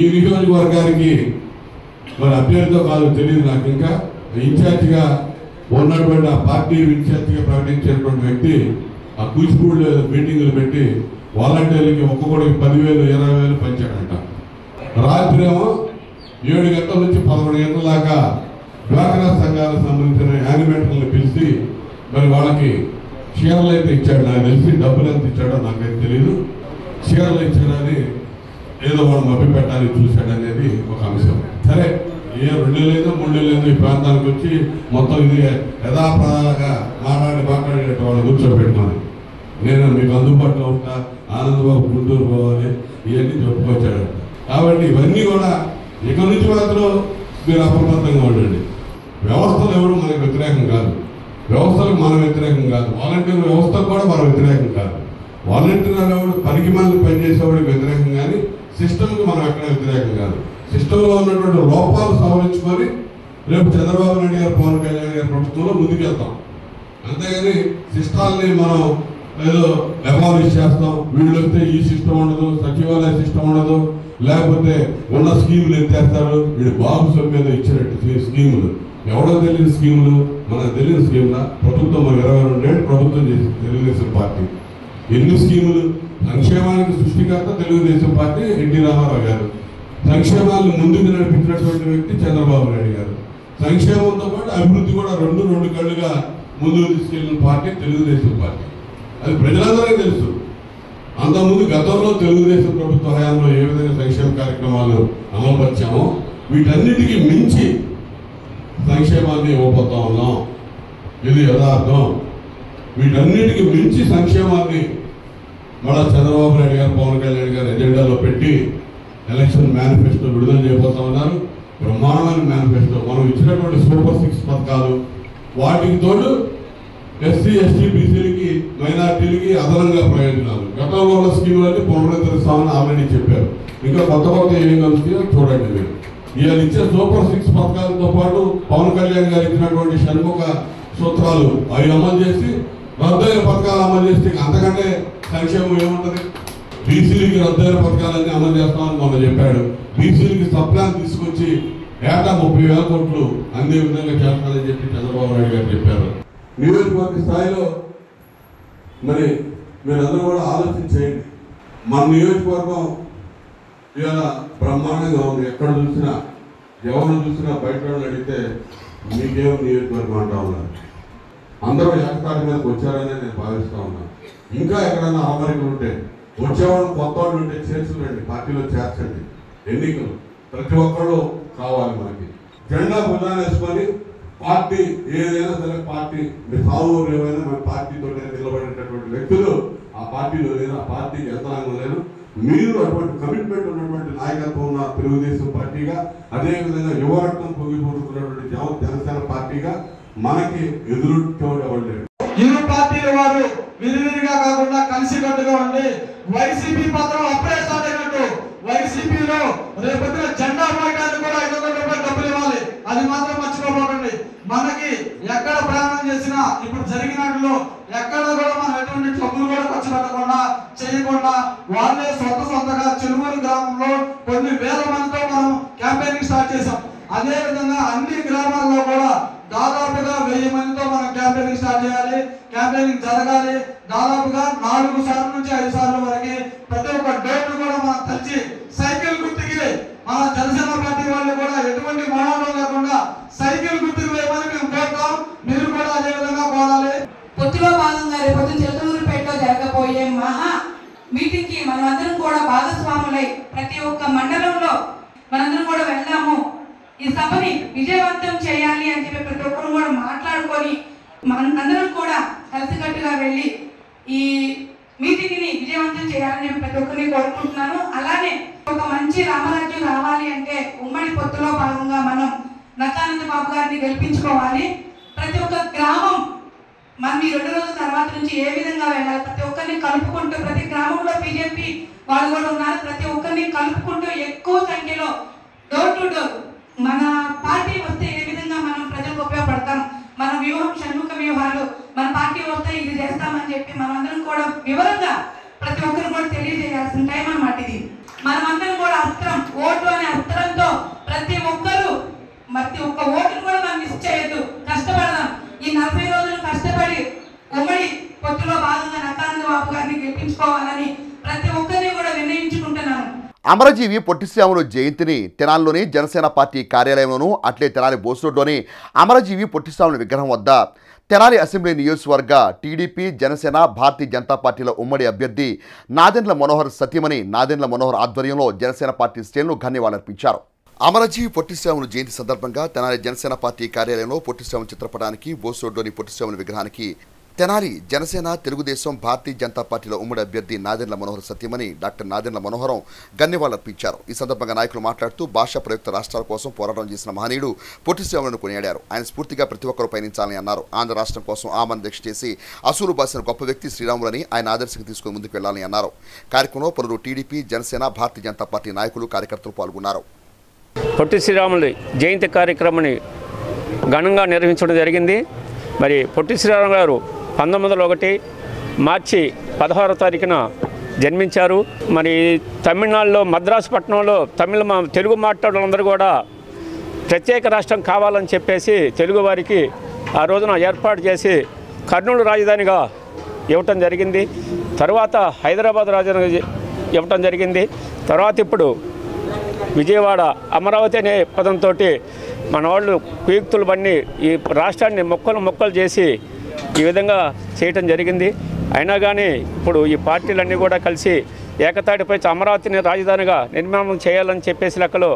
ఈ నియోజకవర్గానికి మరి అభ్యర్థితో కాదు తెలియదు నాకు, ఇంకా ఇన్ఛార్జిగా ఉన్నటువంటి ఆ పార్టీ ఇన్ఛార్జిగా ప్రకటించినటువంటి వ్యక్తి ఆ కూచిపూడిలో మీటింగులు పెట్టి వాలంటీర్లకి ఒక్కొక్కడికి 10,000, 20,000 పంచాడంట. రాత్రి ఏమో 7 గంటల నుంచి 11 గంటల దాకా డ్వాక్రా సంఘాలకు సంబంధించిన యానిమేటర్లను పిలిచి మరి వాళ్ళకి చీరలు అయితే ఇచ్చాడు. నాకు తెలిసి డబ్బులు ఎంత ఇచ్చాడో నాకైతే తెలియదు. చీరలు ఇచ్చాడని ఏదో వాడు మభ్య పెట్టాలని చూశాడనేది ఒక అంశం. సరే, ఏ 2 లేదు 3 లేదు ఈ ప్రాంతానికి వచ్చి మొత్తం ఇది యథాప్రదాలుగా మాట్లాడేట వాళ్ళు కూర్చోబెట్టుకున్నాను. నేను మీకు అందుబాటులో ఉంటా, ఆనందబాబు గుంటూరు పోవాలి, ఇవన్నీ చెప్పుకొచ్చాడు. కాబట్టి ఇవన్నీ కూడా ఇక నుంచి మాత్రం మీరు అప్రమత్తంగా ఉండండి. వ్యవస్థలు ఎవరు మనకు వ్యతిరేకం కాదు, వ్యవస్థలకు మనం వ్యతిరేకం కాదు, వాలంటీర్ వ్యవస్థకు కూడా మనం వ్యతిరేకం కాదు. వాలంటీర్ అనేవాడు పనికి మంది పనిచేసేవాడికి వ్యతిరేకం కానీ సిస్టమ్కి మనం ఎక్కడ వ్యతిరేకం కాదు. సిస్టంలో ఉన్నటువంటి లోపాలు సవరించుకొని రేపు చంద్రబాబు నాయుడు గారు, పవన్ కళ్యాణ్ గారి ప్రభుత్వంలో ముందుకెళ్తాం. అంతేగాని సిస్టాల్ని మనం ఏదో అబాలిష్ చేస్తాం, వీళ్ళు వస్తే ఈ సిస్టమ్ ఉండదు, సచివాలయ సిస్టమ్ ఉండదు, లేకపోతే ఉన్న స్కీములు ఎత్తేస్తారు. వీడు బాబు సొమ్ము మీద ఇచ్చినట్టు స్కీములు, ఎవడో తెలియని స్కీములు, మనకు తెలియని స్కీములా ప్రభుత్వం 22 ఏళ్ళు ప్రభుత్వం చేసింది తెలుగుదేశం పార్టీ. ఎన్ని స్కీములు, సంక్షేమానికి సృష్టికర్త తెలుగుదేశం పార్టీ ఎన్టీ రామారావు గారు, సంక్షేమాలను ముందుకు నడిపించినటువంటి వ్యక్తి చంద్రబాబు నాయుడు గారు, సంక్షేమంతో పాటు అభివృద్ధి కూడా రెండు కళ్ళుగా ముందుకు తీసుకెళ్లిన పార్టీ తెలుగుదేశం పార్టీ. అది ప్రజలందరికీ తెలుసు. అంతకుముందు గతంలో తెలుగుదేశం ప్రభుత్వ హయాంలో ఏ విధంగా సంక్షేమ కార్యక్రమాలు అమలుపరిచామో వీటన్నిటికీ మించి సంక్షేమాన్ని ఇవ్వబోతా ఉన్నాం. ఇది యథార్థం. వీటన్నిటికీ మించి సంక్షేమాన్ని మళ్ళా చంద్రబాబు నాయుడు గారు, పవన్ కళ్యాణ్ గారు ఎజెండాలో పెట్టి ఎలక్షన్ మేనిఫెస్టో విడుదల చేయబోతా ఉన్నారు. బ్రహ్మాండమైన మేనిఫెస్టో. మనం ఇచ్చినటువంటి సూపర్ 6 పథకాలు, వాటికి తోడు ఎస్సీ, ఎస్టీ, బీసీలకి, మైనార్టీలకి అదనంగా ప్రయోజనాలు. గతంలో ఉన్న స్కీములన్నీ పునరుద్ధరిస్తామని ఆల్రెడీ చెప్పారు. ఇంకా కొత్త ఏం కలుస్తాయో చూడండి మీరు. ఇవాళ ఇచ్చే సూపర్ 6 పథకాలతో పాటు పవన్ కళ్యాణ్ గారు ఇచ్చినటువంటి షణ్ముఖ సూత్రాలు అవి అమలు చేసి, రద్దయిన పథకాలు అమలు చేస్తే అంతకంటే సంక్షేమం ఏముంటుంది? బీసీలకి రద్దయిన పథకాలన్నీ అమలు చేస్తామని మొన్న చెప్పాడు. బీసీలకి సప్లాన్ తీసుకొచ్చి ఏటా 30,000 కోట్లు అందే విధంగా చేస్తానని చెప్పి చంద్రబాబు నాయుడు గారు చెప్పారు. నియోజకవర్గ స్థాయిలో మరి మీరందరూ కూడా ఆలోచించేయండి. మన నియోజకవర్గం ఇవాళ బ్రహ్మాండంగా ఉంది. ఎక్కడ చూసినా ఎవరు చూసినా బయట వాళ్ళు అడిగితే మీకేమో నియోజకవర్గం అంటా ఉన్నారు. అందరూ ఏకతాటి మీదకి వచ్చారని నేను భావిస్తూ ఉన్నాను. ఇంకా ఎక్కడన్నా అమరికలు ఉంటే వచ్చేవాళ్ళు కొత్త వాళ్ళు ఉంటే చేర్చుకోండి, పార్టీలో చేర్చండి. ఎన్నికలు ప్రతి ఒక్కళ్ళు కావాలి. మనకి జెండా భుజాన్ని వేసుకొని పార్టీ ఏదైనా సరే పార్టీ సాగు ఏమైనా మన పార్టీతో నిలబడేటటువంటి వ్యక్తులు ఆ పార్టీలో లేరు, ఆ పార్టీకి యంత్రాంగం లేరు. మీరు అటువంటి కమిట్మెంట్ ఉన్నటువంటి నాయకత్వం ఉన్న తెలుగుదేశం పార్టీగా, అదేవిధంగా యువరత్నం పొంగిపోతున్నటువంటి జనసేన పార్టీగా మనకి ఎదురుకోవడం. ఇరు పార్టీల వారు విరివిరిగా కాకుండా కలిసికట్టుగా ఉండి వైసీపీ పత్రం అప్పుడే స్టార్ట్ అయినట్టు వైసీపీలో రేపొద్దున జెండా మోయడానికి కూడా 500 రూపాయలు డబ్బులు ఇవ్వాలి. అది మాత్రం మర్చిపోకండి. మనకి ఎక్కడ ప్రయాణం చేసినా ఇప్పుడు జరిగినట్లు ఎక్కడ కూడా మనం ఎటువంటి డబ్బులు కూడా ఖర్చు పెట్టకుండా చేయకుండా వాళ్ళే సొంతగా చెరుమూరు గ్రామంలో కొన్ని వేల మందితో మనం క్యాంపెయినింగ్ స్టార్ట్ చేసాం. అదే విధంగా అన్ని గ్రామాల్లో కూడా దాదాపుగా 1000 మందితో మనం క్యాంపెయినింగ్ స్టార్ట్ చేయాలి. క్యాంపెయినింగ్ జరగాలి. దాదాపుగా 4 సార్లు నుంచి 5 సార్లు వరకు ప్రతి ఒక్క డోర్ను కూడా మనం తెచ్చి సైకిల్ గుర్తుకి మన జనసేన పార్టీ వాళ్ళు కూడా ఎటువంటి మోడల్ లేకుండా సైకిల్ గుర్తుకు వేయమని మేము కోరుతాం. మీరు కూడా అదే విధంగా కోరాలి. పొత్తులో భాగంగా రేపు చిలకలూరుపేటలో జరగబోయే మహా మీటింగ్ కి మనమందరం కూడా భాగస్వాములై ప్రతి ఒక్క మండలంలో మనందరం కూడా వెళ్దాము. ఈ సభని విజయవంతం చేయాలి అని చెప్పి ప్రతి ఒక్కరు కూడా మాట్లాడుకొని అందరం కూడా కలిసికట్టుగా వెళ్ళి ఈ మీటింగ్ ని విజయవంతం చేయాలని చెప్పి ప్రతి ఒక్కరిని కోరుకుంటున్నాను. అలానే ఒక మంచి రామరాజ్యం రావాలి అంటే ఉమ్మడి పొత్తులో భాగంగా మనం నక్కానంద బాబు గారిని గెలిపించుకోవాలి. ప్రతి ఒక్క గ్రామం మనం ఈ 2 రోజుల తర్వాత నుంచి ఏ విధంగా వెళ్ళాలి, ప్రతి ఒక్కరిని కలుపుకుంటూ, ప్రతి గ్రామంలో బీజేపీ వాళ్ళు కూడా ఉన్నారు, ప్రతి ఒక్కరిని కలుపుకుంటూ ఎక్కువ సంఖ్యలో డోర్ టు డోర్ మన పార్టీ వస్తే ఏ విధంగా మనం ప్రజలకు ఉపయోగపడతాం, మన వ్యూహం షణ్ముఖ వ్యూహాలు, మన పార్టీ వస్తే ఇది చేస్తామని చెప్పి మనమందరం కూడా వివరంగా ప్రతి ఒక్కరు కూడా తెలియజేయాల్సిన టైం అన్నమాట ఇది. మనమందరం కూడా అస్త్రం, ఓటు అనే అస్త్రంతో ప్రతి ఒక్కరు ప్రతి ఒక్క ఓటును కూడా మనం మిస్ చేయొద్దు. కష్టపడదాం. ఈ 40 రోజులు కష్టపడి ఉమ్మడి పొత్తులో భాగంగా నక్కానంద బాబు గారిని గెలిపించుకోవాలని ప్రతి ఒక్కరిని కూడా నిర్ణయించుకుంటున్నాను. అమరజీవి పొట్టి శ్రీరాములు జయంతిని తెనాలిలోని జనసేన పార్టీ కార్యాలయంలోనూ అట్లే తెనాలి బోస్ రోడ్లోని అమరజీవి పొట్టి శ్రీరాములు విగ్రహం వద్ద తెనాలి అసెంబ్లీ నియోజకవర్గ టీడీపీ జనసేన భారతీయ జనతా పార్టీల ఉమ్మడి అభ్యర్థి నాదెండ్ల మనోహర్ సతీమణి నాదెండ్ల మనోహర్ ఆధ్వర్యంలో జనసేన పార్టీ శ్రేణులు ఘన్యవాదాలర్పించారు. అమరజీవి పొట్టి శ్రీరాములు జయంతి సందర్భంగా తెనాలి జనసేన పార్టీ కార్యాలయంలో పొట్టి శ్రీరాములు చిత్రపటానికి, బోస్ రోడ్లోని పొట్టి శ్రీరాములు విగ్రహానికి తెనాలి జనసేన తెలుగుదేశం భారతీయ జనతా పార్టీల ఉమ్మడి అభ్యర్థి నాదెండ్ల మనోహర్ సతీమణి డాక్టర్ నాదెండ్ల మనోహరం ధన్యవాదాలర్పించారు. ఈ సందర్భంగా నాయకులు మాట్లాడుతూ భాషా ప్రయుక్త రాష్ట్రాల కోసం పోరాటం చేసిన మహనీయుడు పొట్టి శ్రీరాములను కొనియాడారు. ఆయన స్ఫూర్తిగా ప్రతి ఒక్కరూ పయనించాలని అన్నారు. ఆంధ్ర రాష్ట్రం కోసం ఆమరణ దీక్ష చేసి అసూలు బాసిన గొప్ప వ్యక్తి శ్రీరాములని ఆయన ఆదర్శంగా తీసుకుని ముందుకు వెళ్లాలని అన్నారు. కార్యక్రమంలో పలువురు టీడీపీ జనసేన భారతీయ జనతా పార్టీ నాయకులు కార్యకర్తలు పాల్గొన్నారు. పొట్టి శ్రీరాములు జయంతి కార్యక్రమాన్ని ఘనంగా నిర్వహించడం జరిగింది. మరి పొట్టి శ్రీరాములు గారు 1901 మార్చి 16వ తారీఖున జన్మించారు. మరి తమిళనాడులో మద్రాసు పట్టణంలో తెలుగు మాట్లాడేవాళ్ళందరూ కూడా ప్రత్యేక రాష్ట్రం కావాలని చెప్పేసి తెలుగు వారికి ఆ రోజున ఏర్పాటు చేసి కర్నూలు రాజధానిగా ఇవ్వటం జరిగింది. తర్వాత హైదరాబాద్ రాజధానిగా ఇవ్వటం జరిగింది. తర్వాత ఇప్పుడు విజయవాడ అమరావతి అనే పదంతో మన వాళ్ళు కుయుక్తులు బండి ఈ రాష్ట్రాన్ని మొక్కలు చేసి ఈ విధంగా చేయటం జరిగింది. అయినా కానీ ఇప్పుడు ఈ పార్టీలన్నీ కూడా కలిసి ఏకతాటిపై అమరావతిని రాజధానిగా నిర్మాణం చేయాలని చెప్పేసి లెక్కలో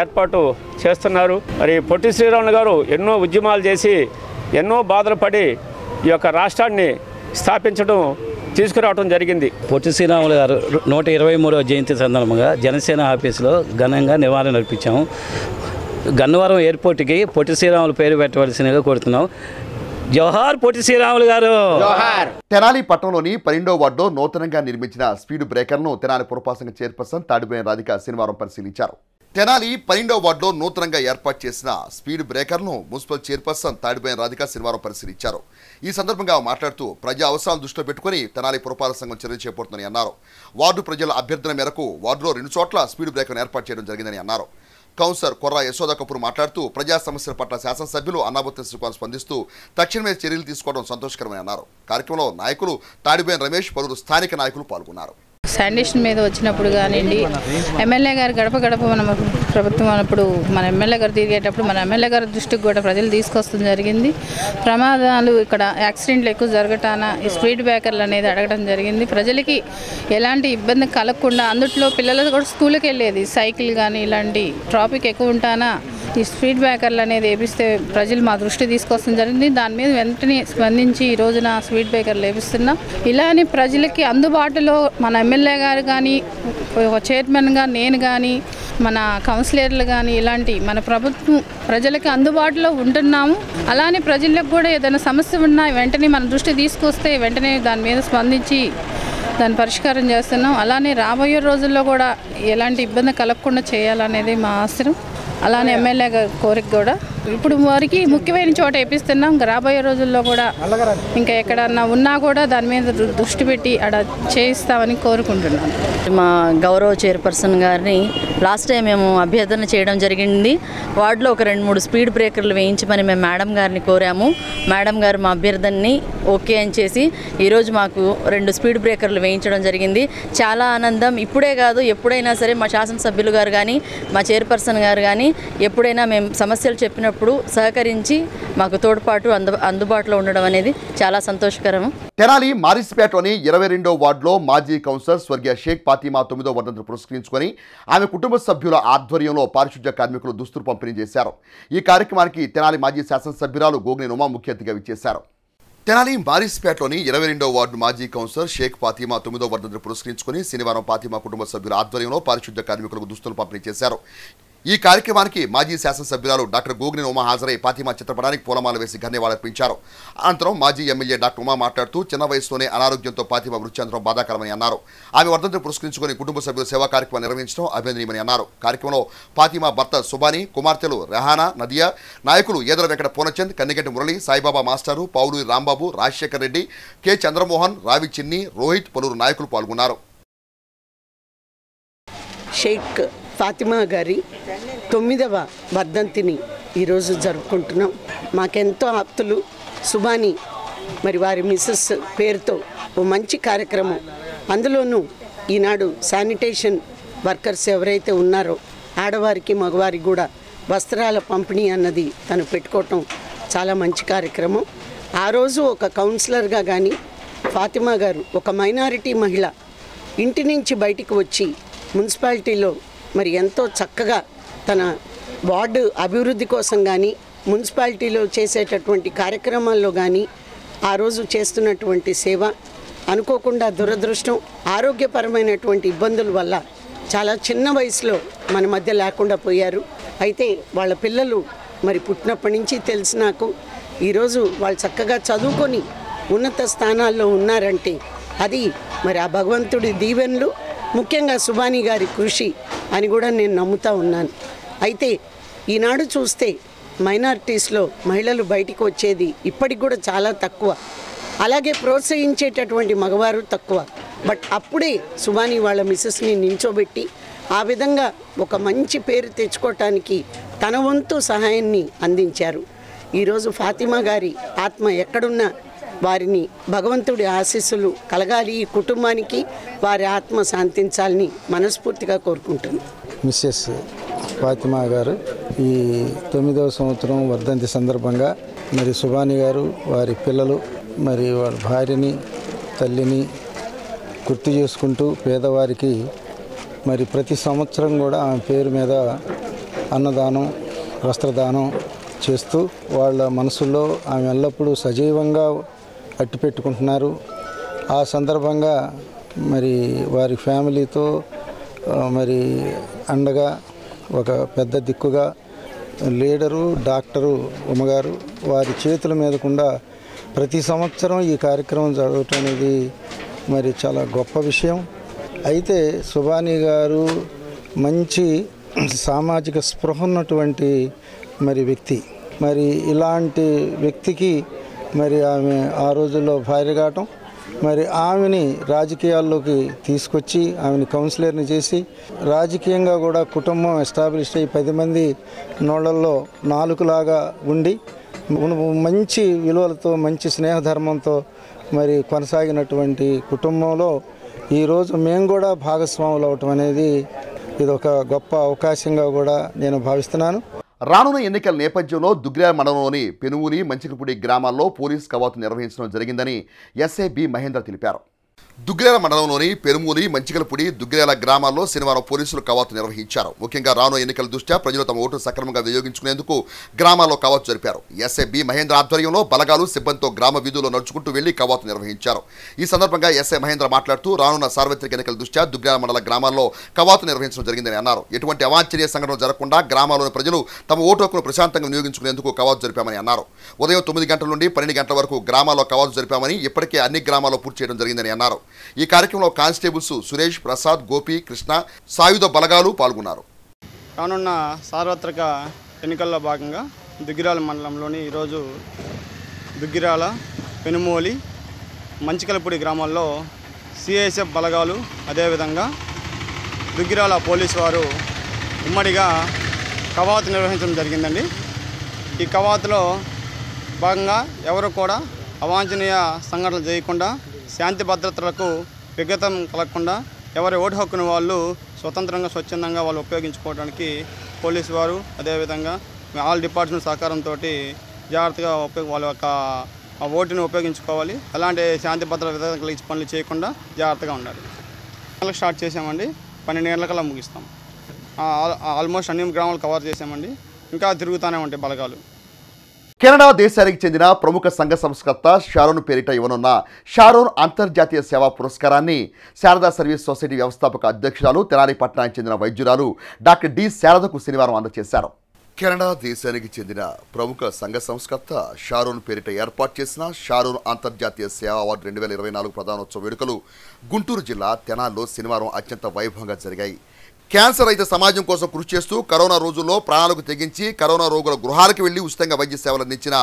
ఏర్పాటు చేస్తున్నారు. మరి పొట్టి శ్రీరాములు గారు ఎన్నో ఉద్యమాలు చేసి ఎన్నో బాధలు పడి ఈ యొక్క రాష్ట్రాన్ని స్థాపించడం తీసుకురావడం జరిగింది. పొట్టి శ్రీరాములు గారు 123వ జయంతి సందర్భంగా జనసేన ఆఫీసులో ఘనంగా నివాళులు అర్పించాము. గన్నవరం ఎయిర్పోర్ట్కి పొట్టి శ్రీరాములు పేరు పెట్టవలసిందిగా కోరుతున్నాం. జోహార్ పొట్టి శ్రీరాములు గారు. తెనాలి పట్టణంలోని 12వ వార్డులో నూతనంగా నిర్మించిన స్పీడ్ బ్రేకర్ను తెనాలి పురపాలక చైర్పర్సన్ తాడిపోయిన రాధిక శనివారం పరిశీలించారు. తెనాలి 12వ వార్డులో నూతనంగా ఏర్పాటు చేసిన స్పీడ్ బ్రేకర్ను మున్సిపల్ చైర్పర్సన్ తాడిపోయిన రాధిక శనివారం పరిశీలించారు. ఈ సందర్భంగా మాట్లాడుతూ ప్రజా అవసరాలను దృష్టిలో పెట్టుకుని తెనాలి పురపాలక సంఘం చర్యలు చేపడుతుందని అన్నారు. వార్డు ప్రజల అభ్యర్థన మేరకు వార్డులో 2 చోట్ల స్పీడ్ బ్రేకర్ను ఏర్పాటు చేయడం జరిగిందని అన్నారు. కౌన్సిలర్ కొర్రా యశోద కపూర్ మాట్లాడుతూ ప్రజా సమస్యల పట్ల శాసనసభ్యులు అన్నాబత్తుని శ్రీకాంత్ స్పందిస్తూ తక్షణమే చర్యలు తీసుకోవడం సంతోషకరమని అన్నారు. కార్యక్రమంలో నాయకులు తాడిపోయిన రమేష్, పలువురు స్థానిక నాయకులు పాల్గొన్నారు. శానిటేషన్ మీద వచ్చినప్పుడు కానివ్వండి, ఎమ్మెల్యే గారు గడప గడప మన ప్రభుత్వం అన్నప్పుడు మన ఎమ్మెల్యే గారు తిరిగేటప్పుడు మన ఎమ్మెల్యే గారి దృష్టికి కూడా ప్రజలు తీసుకొస్తుంది జరిగింది. ప్రమాదాలు ఇక్కడ యాక్సిడెంట్లు ఎక్కువ జరగటాన ఈ స్పీడ్ బ్రేకర్లు అనేది అడగడం జరిగింది. ప్రజలకి ఎలాంటి ఇబ్బంది కలగకుండా, అందుట్లో పిల్లలు కూడా స్కూల్కి వెళ్ళేది సైకిల్ కానీ ఇలాంటి ట్రాఫిక్ ఎక్కువ ఉంటానా ఈ స్పీడ్ బ్రేకర్లు అనేది వేపిస్తే ప్రజలు మా దృష్టి తీసుకొస్తుంది జరిగింది. దాని మీద వెంటనే స్పందించి ఈ రోజున స్పీడ్ బ్రేకర్లు వేపిస్తున్నాం. ఇలానే ప్రజలకి అందుబాటులో మన ఎమ్మెల్యే గారు కానీ, చైర్మన్గా నేను కానీ, మన కౌన్సిలర్లు కానీ ఇలాంటి మన ప్రభుత్వం ప్రజలకి అందుబాటులో ఉంటున్నాము. అలానే ప్రజలకు కూడా ఏదైనా సమస్య ఉన్నా వెంటనే మన దృష్టి తీసుకొస్తే వెంటనే దాని మీద స్పందించి దాన్ని పరిష్కారం చేస్తున్నాం. అలానే రాబోయే రోజుల్లో కూడా ఎలాంటి ఇబ్బంది కలగకుండా చేయాలనేది మా ఆశయం. అలానే ఎమ్మెల్యే గారి కోరిక కూడా ఇప్పుడు వారికి ముఖ్యమైన చోట వేపిస్తున్నాం. రాబోయే రోజుల్లో కూడా ఇంకా ఎక్కడన్నా ఉన్నా కూడా దాని మీద దృష్టి పెట్టి అక్కడ చేయిస్తామని కోరుకుంటున్నాను. మా గౌరవ చైర్పర్సన్ గారిని లాస్ట్ టైం మేము అభ్యర్థన చేయడం జరిగింది. వార్డులో ఒక 2-3 స్పీడ్ బ్రేకర్లు వేయించమని మేము మేడం గారిని కోరాము. మేడం గారు మా అభ్యర్థనని ఓకే అని చేసి ఈరోజు మాకు 2 స్పీడ్ బ్రేకర్లు వేయించడం జరిగింది. చాలా ఆనందం. ఇప్పుడే కాదు, ఎప్పుడైనా సరే మా శాసనసభ్యులు గారు కానీ, మా చైర్పర్సన్ గారు కానీ ఎప్పుడైనా మేము సమస్యలు చెప్పినప్పుడు సహకరించి మాకు తోడ్పాటు అందుబాటులో ఉండడం అనేది చాలా సంతోషకరం. తెనాలి మారిస్పేటలోని 22వ వార్డులో మాజీ కౌన్సిలర్ స్వర్గీయ షేక్ ఫాతిమా 9వ వర్ధంతిని పురస్కరించుకొని ఆమె కుటుంబ సభ్యుల ఆధ్వర్యంలో పారిశుద్ధ్య కార్మికులు దుస్తులు పంపిణీ చేశారు. ఈ కార్యక్రమానికి తెనాలి మాజీ శాసనసభ్యురాలు గోగ్నేని ఉమా ముఖ్య అతిథిగా విచ్చేశారు. తెనాలి మారిస్పేటలోని 22వ వార్డు మాజీ కౌన్సిలర్ షేక్ ఫాతిమా 9వ వర్ధంతిని పురస్కరించుకొని శనివారం ఫాతిమా కుటుంబ సభ్యుల ఆధ్వర్యంలో పారిశుద్ధ్య కార్మికులకు దుస్తులు పంపిణీ చేశారు. ఈ కార్యక్రమానికి మాజీ శాసనసభ్యురాలు డాక్టర్ గోగ్నేని ఉమా హాజరై ఫాతిమా చిత్రపటానికి పూలమాల వేసి ధన్యవాదాలర్పించారు. అనంతరం మాజీ ఎమ్మెల్యే డాక్టర్ ఉమా మాట్లాడుతూ చిన్న వయసులోనే అనారోగ్యంతో ఫాతిమా మృతి చెందడం బాధాకరమని అన్నారు. ఆమె వర్ధంతిని పురస్కరించుకొని కుటుంబ సభ్యుల సేవా కార్యక్రమం నిర్వహించడం అభినందనీయమని అన్నారు. కార్యక్రమంలో ఫాతిమా భర్త సుబాని, కుమార్తెలు రెహానా, నదియా, నాయకులు ఏదర వెంకట పూర్ణచంద్, కన్నిగంటి మురళి, సాయిబాబా మాస్టారు, పావులూరి రాంబాబు, రాజశేఖర్ రెడ్డి, కె చంద్రమోహన్, రావి చిన్ని, రోహిత్, పలువురు నాయకులు పాల్గొన్నారు. షేక్ ఫాతిమా గారి 9వ వర్ధంతిని ఈరోజు జరుపుకుంటున్నాం. మాకెంతో ఆప్తులు సుబాని మరి వారి మిస్సెస్ పేరుతో ఓ మంచి కార్యక్రమం, అందులోనూ ఈనాడు శానిటేషన్ వర్కర్స్ ఎవరైతే ఉన్నారో ఆడవారికి మగవారికి కూడా వస్త్రాల పంపిణీ అన్నది తను పెట్టుకోవటం చాలా మంచి కార్యక్రమం. ఆ రోజు ఒక కౌన్సిలర్గా కానీ ఫాతిమా గారు ఒక మైనారిటీ మహిళ ఇంటి నుంచి బయటికి వచ్చి మున్సిపాలిటీలో మరి ఎంతో చక్కగా తన వార్డు అభివృద్ధి కోసం కానీ మున్సిపాలిటీలో చేసేటటువంటి కార్యక్రమాల్లో కానీ ఆ రోజు చేస్తున్నటువంటి సేవ అనుకోకుండా దురదృష్టం, ఆరోగ్యపరమైనటువంటి ఇబ్బందుల వల్ల చాలా చిన్న వయసులో మన మధ్య లేకుండా పోయారు. అయితే వాళ్ళ పిల్లలు మరి పుట్టినప్పటి నుంచి తెలిసి నాకు ఈరోజు వాళ్ళు చక్కగా చదువుకొని ఉన్నత స్థానాల్లో ఉన్నారంటే అది మరి ఆ భగవంతుడి దీవెనలు, ముఖ్యంగా సుబాని గారి కృషి అని కూడా నేను నమ్ముతా ఉన్నాను. అయితే ఈనాడు చూస్తే మైనారిటీస్లో మహిళలు బయటికి వచ్చేది ఇప్పటికి కూడా చాలా తక్కువ, అలాగే ప్రోత్సహించేటటువంటి మగవారు తక్కువ. బట్ అప్పుడే సుబాని వాళ్ళ మిస్సెస్ని నించోబెట్టి ఆ విధంగా ఒక మంచి పేరు తెచ్చుకోవటానికి తన వంతు సహాయాన్ని అందించారు. ఈరోజు ఫాతిమా గారి ఆత్మ ఎక్కడున్నా వారిని భగవంతుడి ఆశీస్సులు కలగాలి, ఈ కుటుంబానికి వారి ఆత్మ శాంతించాలని మనస్ఫూర్తిగా కోరుకుంటున్నాను. మిస్సెస్ ఫాతిమా గారు ఈ 9వ సంవత్సరం వర్ధంతి సందర్భంగా మరి సుబాని గారు వారి పిల్లలు మరి వాళ్ళ భార్యని తల్లిని గుర్తు చేసుకుంటూ పేదవారికి మరి ప్రతి సంవత్సరం కూడా ఆమె పేరు మీద అన్నదానం, వస్త్రదానం చేస్తూ వాళ్ళ మనసుల్లో ఆమె ఎల్లప్పుడూ సజీవంగా అట్టిపెట్టుకుంటున్నారు. ఆ సందర్భంగా మరి వారి ఫ్యామిలీతో మరి అండగా ఒక పెద్ద దిక్కుగా లీడరు డాక్టరు ఉమ్మగారు వారి చేతుల మీదకుండా ప్రతి సంవత్సరం ఈ కార్యక్రమం జరగటం అనేది మరి చాలా గొప్ప విషయం. అయితే సుబాని గారు మంచి సామాజిక స్పృహ ఉన్నటువంటి మరి వ్యక్తి. మరి ఇలాంటి వ్యక్తికి మరి ఆమె ఆ రోజుల్లో భార్య కావటం, మరి ఆమెని రాజకీయాల్లోకి తీసుకొచ్చి ఆమెని కౌన్సిలర్ని చేసి రాజకీయంగా కూడా కుటుంబం ఎస్టాబ్లిష్ అయ్యి 10 మంది నోళ్ళల్లో నాలుగులాగా ఉండి మంచి విలువలతో మంచి స్నేహధర్మంతో మరి కొనసాగినటువంటి కుటుంబంలో ఈరోజు మేము కూడా భాగస్వాములు అవటం అనేది ఇది ఒక గొప్ప అవకాశంగా కూడా నేను భావిస్తున్నాను. రానున్న ఎన్నికల నేపథ్యంలో దుగ్గిరాల మండలంలోని పెనుమూలి మంచికలపూడి గ్రామాల్లో పోలీస్ కవాతు నిర్వహించడం జరిగిందని ఎస్ఐ బి మహేంద్ర తెలిపారు. దుగ్గిరాల మండలంలోని పెనుమూలి మంచికలపూడి దుగ్గిరాల గ్రామాల్లో శనివారం పోలీసులు కవాతు నిర్వహించారు. ముఖ్యంగా రానున్న ఎన్నికల దృష్ట్యా ప్రజలు తమ ఓటు సక్రమంగా వినియోగించుకునేందుకు గ్రామాల్లో కవాతు జరిపారు. ఎస్ఐ బి మహేంద్ర ఆధ్వర్యంలో బలగాలు సిబ్బందితో గ్రామ వీధుల్లో నడుచుకుంటూ వెళ్లి కవాతు నిర్వహించారు. ఈ సందర్భంగా ఎస్ఐ మహేంద్ర మాట్లాడుతూ రానున్న సార్వత్రిక ఎన్నికల దృష్ట్యా దుగ్గిరాల మండల గ్రామాల్లో కవాతు నిర్వహించడం జరిగిందని అన్నారు. ఎటువంటి అవాంఛనీయ సంఘటనలు జరగకుండా గ్రామాల్లోని ప్రజలు తమ ఓటు హక్కును ప్రశాంతంగా వినియోగించుకునేందుకు కవాతు జరిపామని అన్నారు. ఉదయం 9 గంటల నుండి 12 గంటల వరకు గ్రామాల్లో కవాతు జరిపామని, ఇప్పటికే అన్ని గ్రామాల్లో పూర్తి చేయడం జరిగిందని అన్నారు. ఈ కార్యక్రమంలో కానిస్టేబుల్స్ సురేష్, ప్రసాద్, గోపి, కృష్ణ, సాయుధ బలగాలు పాల్గొన్నారు. రానున్న సార్వత్రిక ఎన్నికల్లో భాగంగా దుగ్గిరాల మండలంలోని ఈరోజు దుగ్గిరాల, పెనుమూలి, మంచికలపూడి గ్రామాల్లో సిఐఎస్ఎఫ్ బలగాలు అదేవిధంగా దుగ్గిరాల పోలీసు వారు ఉమ్మడిగా కవాతు నిర్వహించడం జరిగిందండి. ఈ కవాతులో భాగంగా ఎవరు కూడా అవాంఛనీయ సంఘటనలు చేయకుండా శాంతి భద్రతలకు విఘాతం కలగకుండా ఎవరి ఓటు హక్కును వాళ్ళు స్వతంత్రంగా స్వచ్ఛందంగా వాళ్ళు ఉపయోగించుకోవడానికి పోలీసు వారు అదేవిధంగా ఆల్ డిపార్ట్మెంట్ సహకారంతో జాగ్రత్తగా వాళ్ళ యొక్క ఓటుని ఉపయోగించుకోవాలి. అలాంటి శాంతి భద్రత విధానం కలిగించే పనులు చేయకుండా జాగ్రత్తగా ఉండాలి. స్టార్ట్ చేసామండి, 12 గంటలకల్లా ముగిస్తాం. ఆల్మోస్ట్ అన్ని గ్రామాలు కవర్ చేసామండి. ఇంకా తిరుగుతూనే ఉంటాయి బలగాలు. కెనడా దేశానికి చెందిన ప్రముఖ సంఘ సంస్కర్త షారోన్ పేరిట ఇవ్వనున్న షారోన్ అంతర్జాతీయ సేవా పురస్కారాన్ని శారదా సర్వీస్ సొసైటీ వ్యవస్థాపక అధ్యక్షురాలు తెనాలి పట్టణానికి చెందిన వైద్యురాలు డాక్టర్ డి శారదకు శనివారం అందజేశారు. కెనడా దేశానికి చెందిన ప్రముఖ సంఘ సంస్కర్త షారోన్ పేరిట ఏర్పాటు చేసిన షారోన్ అంతర్జాతీయ సేవా అవార్డు 2024 ప్రధానోత్సవ వేడుకలు గుంటూరు జిల్లా తెనాలిలో శనివారం అత్యంత వైభవంగా జరిగాయి. క్యాన్సర్ రహిత సమాజం కోసం కృషి చేస్తూ కరోనా రోజుల్లో ప్రాణాలకు తెగించి కరోనా రోగుల గృహాలకు వెళ్లి ఉచితంగా వైద్య సేవలు అందించిన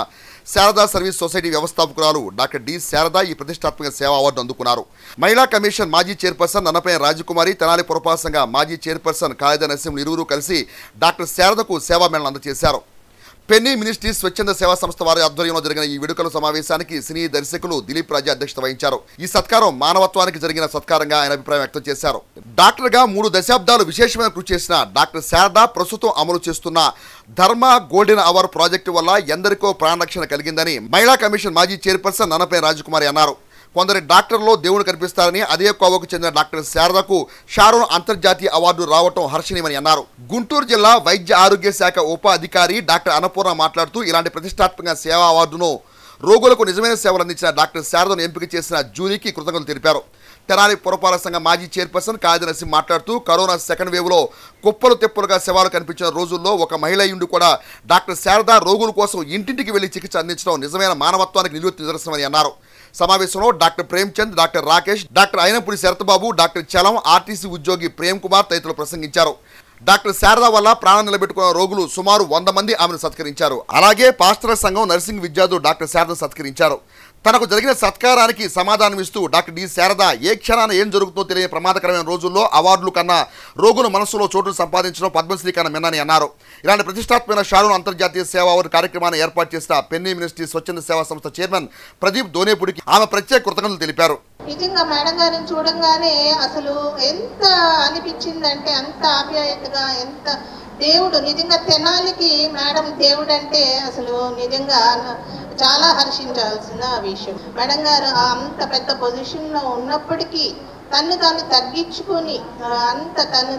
శారదా సర్వీస్ సొసైటీ వ్యవస్థాపకురాలు డాక్టర్ డి శారద ఈ ప్రతిష్టాత్మక సేవా అవార్డు అందుకున్నారు. మహిళా కమిషన్ మాజీ చైర్పర్సన్ నన్నపై రాజకుమారి, తెనాలి పురపాలక సంఘ మాజీ చైర్పర్సన్ కాళిదా నరసింహులు ఇరువురు కలిసి డాక్టర్ శారదకు సేవా మెడల్ అందజేశారు. పెన్నీ మినిస్ట్రీస్ స్వచ్ఛంద సేవా సంస్థ వారి ఆధ్వర్యంలో జరిగిన ఈ వేడుకల సమావేశానికి సినీ దర్శకులు దిలీప్ రాజా అధ్యక్షత వహించారు. ఈ సత్కారం మానవత్వానికి జరిగిన సత్కారంగా ఆయన అభిప్రాయం వ్యక్తం చేశారు. డాక్టర్గా 3 దశాబ్దాలు విశేషమైన కృషి చేసిన డాక్టర్ శారద ప్రస్తుతం అమలు చేస్తున్న ధర్మ గోల్డెన్ అవర్ ప్రాజెక్టు వల్ల ఎందరికో ప్రాణరక్షణ కలిగిందని మహిళా కమిషన్ మాజీ చైర్పర్సన్ నన్నపై రాజకుమారి అన్నారు. కొందరి డాక్టర్లో దేవుడు కనిపిస్తారని అదే కోవకు చెందిన డాక్టర్ శారదకు షారోన్ అంతర్జాతీయ అవార్డు రావటం హర్షణీయమని అన్నారు. గుంటూరు జిల్లా వైద్య ఆరోగ్య శాఖ ఉప అధికారి డాక్టర్ అన్నపూర్ణ మాట్లాడుతూ ఇలాంటి ప్రతిష్టాత్మక సేవా అవార్డును రోగులకు నిజమైన సేవలు అందించిన డాక్టర్ శారదను ఎంపిక చేసిన జూరీకి కృతజ్ఞతలు తెలిపారు. తెనాలి పురపాలక సంఘ మాజీ చైర్పర్సన్ కాళిదా నరసింహ మాట్లాడుతూ కరోనా సెకండ్ వేవ్లో కుప్పలు తెప్పలుగా సేవలు కనిపించిన రోజుల్లో ఒక మహిళ ఉండి కూడా డాక్టర్ శారద రోగుల కోసం ఇంటింటికి వెళ్లి చికిత్స అందించడం నిజమైన మానవత్వానికి నిదర్శనమని అన్నారు. సమావేశంలో doctor Premchand, doctor Rakesh, doctor Ayinapudi Sarathbabu, doctor Chalam, RTC ఉద్యోగి ప్రేమ్ కుమార్ తదితరులు ప్రసంగించారు. డాక్టర్ శారద వల్ల ప్రాణం నిలబెట్టుకున్న రోగులు సుమారు 100 మంది ఆమెను సత్కరించారు. అలాగే పాస్టరల్ సంఘం నర్సింగ్ విద్యార్థులు డాక్టర్ శారద సత్కరించారు. తనకు జరిగిన సత్కారానికి సమాధానమిస్తూ డాక్టర్ డి శారద ఏ క్షణాన ఏం జరుగుతుందో తెలియని ప్రమాదకరమైన రోజుల్లో అవార్డులు కన్నా రోగుల మనసులో చోటును సంపాదించడం పద్మశ్రీ కన్నా మిన్నని అన్నారు. ఇలాంటి ప్రతిష్టాత్మక షారోన్ అంతర్జాతీయ సేవా అవార్డు కార్యక్రమాన్ని ఏర్పాటు చేసిన పెన్నీ మినిస్ట్రీ స్వచ్ఛంద సేవా సంస్థ చైర్మన్ ప్రదీప్ దోనేపుడికి ఆమె ప్రత్యేక కృతజ్ఞతలు తెలిపారు. నిజంగా మేడం గారిని చూడంగానే అసలు ఎంత అనిపించిందంటే అంత ఆప్యాయతగా, ఎంత దేవుడు నిజంగా తెనాలికి మేడం దేవుడు అంటే అసలు నిజంగా చాలా హర్షించాల్సిన విషయం. మేడం గారు అంత పెద్ద పొజిషన్లో ఉన్నప్పటికీ తను తగ్గించుకొని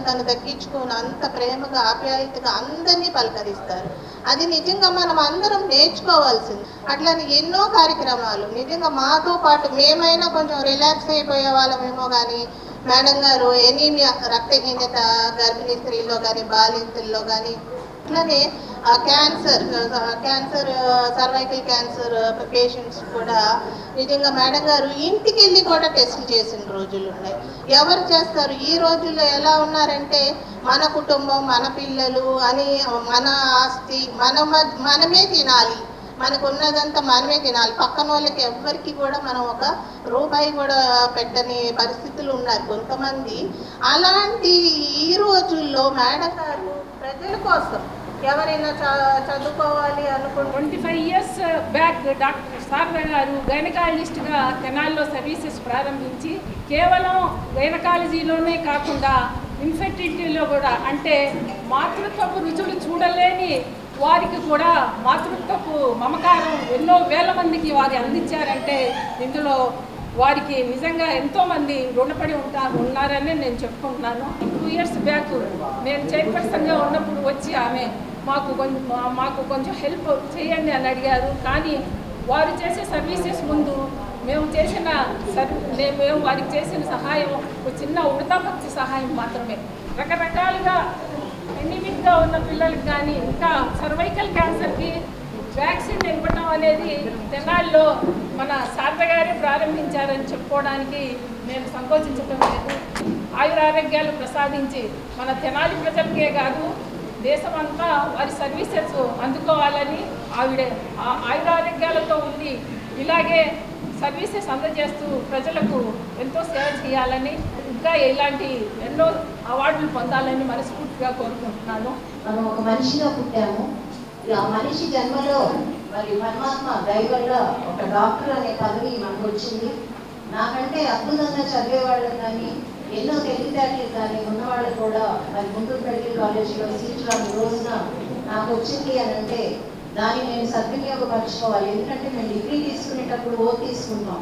తను తగ్గించుకొని అంత ప్రేమగా ఆప్యాయతగా అందరినీ పలకరిస్తారు. అది నిజంగా మనం అందరం నేర్చుకోవాల్సింది. అట్లానే ఎన్నో కార్యక్రమాలు నిజంగా మాతో పాటు మేమైనా కొంచెం రిలాక్స్ అయిపోయే వాళ్ళమేమో కానీ మేడం గారు ఎనీమియా రక్తహీనత గర్భిణీ స్త్రీల్లో కానీ బాలింతల్లో కానీ అట్లానే క్యాన్సర్ సర్వైకల్ క్యాన్సర్ పేషెంట్స్ కూడా నిజంగా మేడం గారు ఇంటికి వెళ్ళి కూడా టెస్టులు చేసిన రోజులు ఉన్నాయి. ఎవరు చేస్తారు? ఈ రోజుల్లో ఎలా ఉన్నారంటే మన కుటుంబం, మన పిల్లలు అని, మన ఆస్తి మనమే తినాలి, మనకు ఉన్నదంతా మనమే తినాలి, పక్కన వాళ్ళకి ఎవ్వరికి కూడా మనం ఒక రూపాయి కూడా పెట్టని పరిస్థితులు ఉన్నారు కొంతమంది. అలాంటి ఈ రోజుల్లో మేడం గారు ప్రజల కోసం ఎవరైనా చదువుకోవాలి అనుకుంటే 25 years బ్యాక్ డాక్టర్ శారద గారు గైనకాలజిస్ట్గా తెనాలిలో సర్వీసెస్ ప్రారంభించి కేవలం గైనకాలజీలోనే కాకుండా ఇన్ఫెర్టిలిటీలో కూడా, అంటే మాతృత్వపు రుచులు చూడలేని వారికి కూడా మాతృత్వపు మమకారం ఎన్నో వేల మందికి వారు అందించారంటే ఇందులో వారికి నిజంగా ఎంతోమంది రుణపడి ఉన్నారని నేను చెప్పుకుంటున్నాను. 2 years బ్యాక్ నేను చైర్పర్సన్గా ఉన్నప్పుడు వచ్చి ఆమె మాకు కొంచెం హెల్ప్ చేయండి అని అడిగారు. కానీ వారు చేసే సర్వీసెస్ ముందు మేము వారికి చేసిన సహాయం ఒక చిన్న ఉడతాభక్తి సహాయం మాత్రమే. రకరకాలుగా ఎనిమిక్గా ఉన్న పిల్లలకి కానీ ఇంకా సర్వైకల్ క్యాన్సర్కి వ్యాక్సిన్ ఇవ్వడం అనేది తెనాలిలో మన శారద గారే ప్రారంభించారని చెప్పుకోవడానికి నేను సంకోచించడం లేదు. ఆయురారోగ్యాలు ప్రసాదించి మన తెనాలి ప్రజలకే కాదు దేశమంతా వారి సర్వీసెస్ అందుకోవాలని ఆవిడ ఆయురారోగ్యాలతో ఉండి ఇలాగే సర్వీసెస్ అందజేస్తూ ప్రజలకు ఎంతో సేవ చేయాలని, ఇంకా ఇలాంటి ఎన్నో అవార్డులు పొందాలని మనస్ఫూర్తిగా కోరుకుంటున్నాను. మనం ఒక మనిషిగా పుట్టాము. ఆ మనిషి జన్మలో మరి పరమాత్మ దయ వల్ల ఒక డాక్టర్ అనే పదవి మనకు వచ్చింది. నాకంటే అద్భుతంగా చదివేవాళ్ళని కానీ ఎన్నో తెలివితేటలు కానీ ఉన్నవాళ్ళు కూడా మరి గుంటూరు మెడికల్ కాలేజీలో సీట్ రాని రోజున నాకు వచ్చింది అని అంటే దాన్ని నేను సద్వినియోగపరచుకోవాలి. ఎందుకంటే మేము డిగ్రీ తీసుకునేటప్పుడు ఓట్ తీసుకుంటాం.